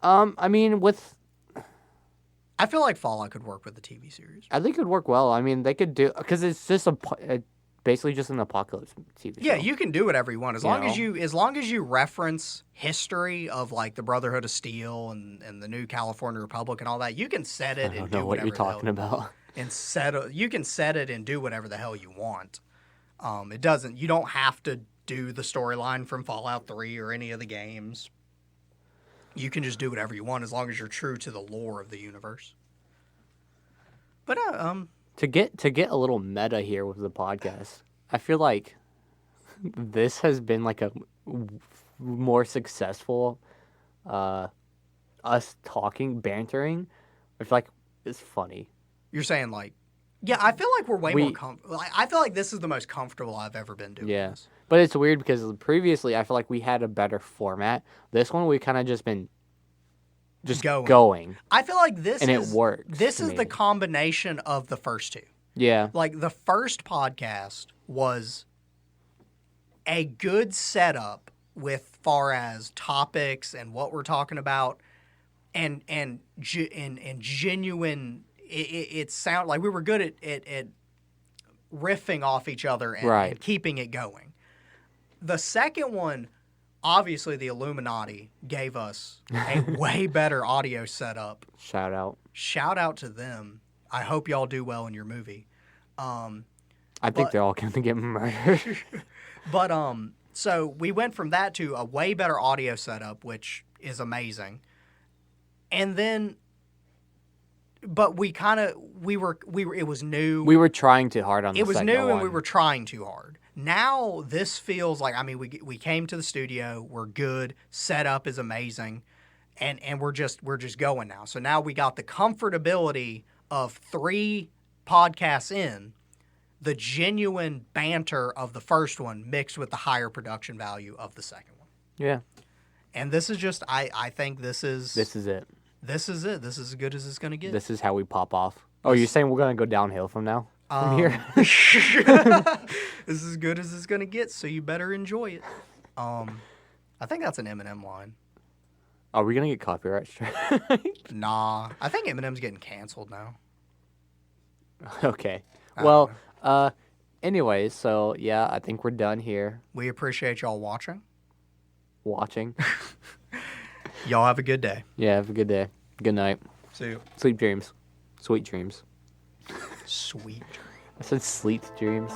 I mean, I feel like Fallout could work with the TV series. I think it would work well. I mean, they could do... Because it's just basically just an apocalypse TV show. Yeah, you can do whatever you want. As long as you reference history of, like, the Brotherhood of Steel and the new California Republic and all that, you can set it and do whatever. I don't know what you're talking about. You can set it and do whatever the hell you want. You don't have to do the storyline from Fallout 3 or any of the games. You can just do whatever you want as long as you're true to the lore of the universe. But to get a little meta here with the podcast, I feel like this has been like a more successful, us talking, bantering, I feel like it's funny. You're saying like, yeah, I feel like we're way more comfortable. I feel like this is the most comfortable I've ever been doing this. But it's weird because previously I feel like we had a better format. This one we kind of just been going. I feel like this it works. This is the combination of the first two. Yeah. Like the first podcast was a good setup with far as topics and what we're talking about and genuine it sounded like we were good at riffing off each other and keeping it going. The second one, obviously the Illuminati gave us a way better audio setup. Shout out to them. I hope y'all do well in your movie. I think they're all going to get murdered. But so we went from that to a way better audio setup, which is amazing. And then but it was new. We were trying too hard on the It was second new one. and we were trying too hard. Now this feels like, I mean, we came to the studio, we're good, setup is amazing, and we're just going now. So now we got the comfortability of 3 podcasts in, the genuine banter of the first one mixed with the higher production value of the second one. Yeah. And this is just, I think this is it. This is it. This is as good as it's going to get. This is how we pop off. Oh, you're saying we're going to go downhill from now? From here? This is as good as it's going to get, so you better enjoy it. I think that's an Eminem line. Are we going to get copyright strike? Nah. I think Eminem's getting canceled now. Okay. Well, anyways, so yeah, I think we're done here. We appreciate y'all watching. Y'all have a good day. Yeah, have a good day. Good night. See you. Sleep dreams. Sweet dreams. Sweet dreams. I said sleet dreams.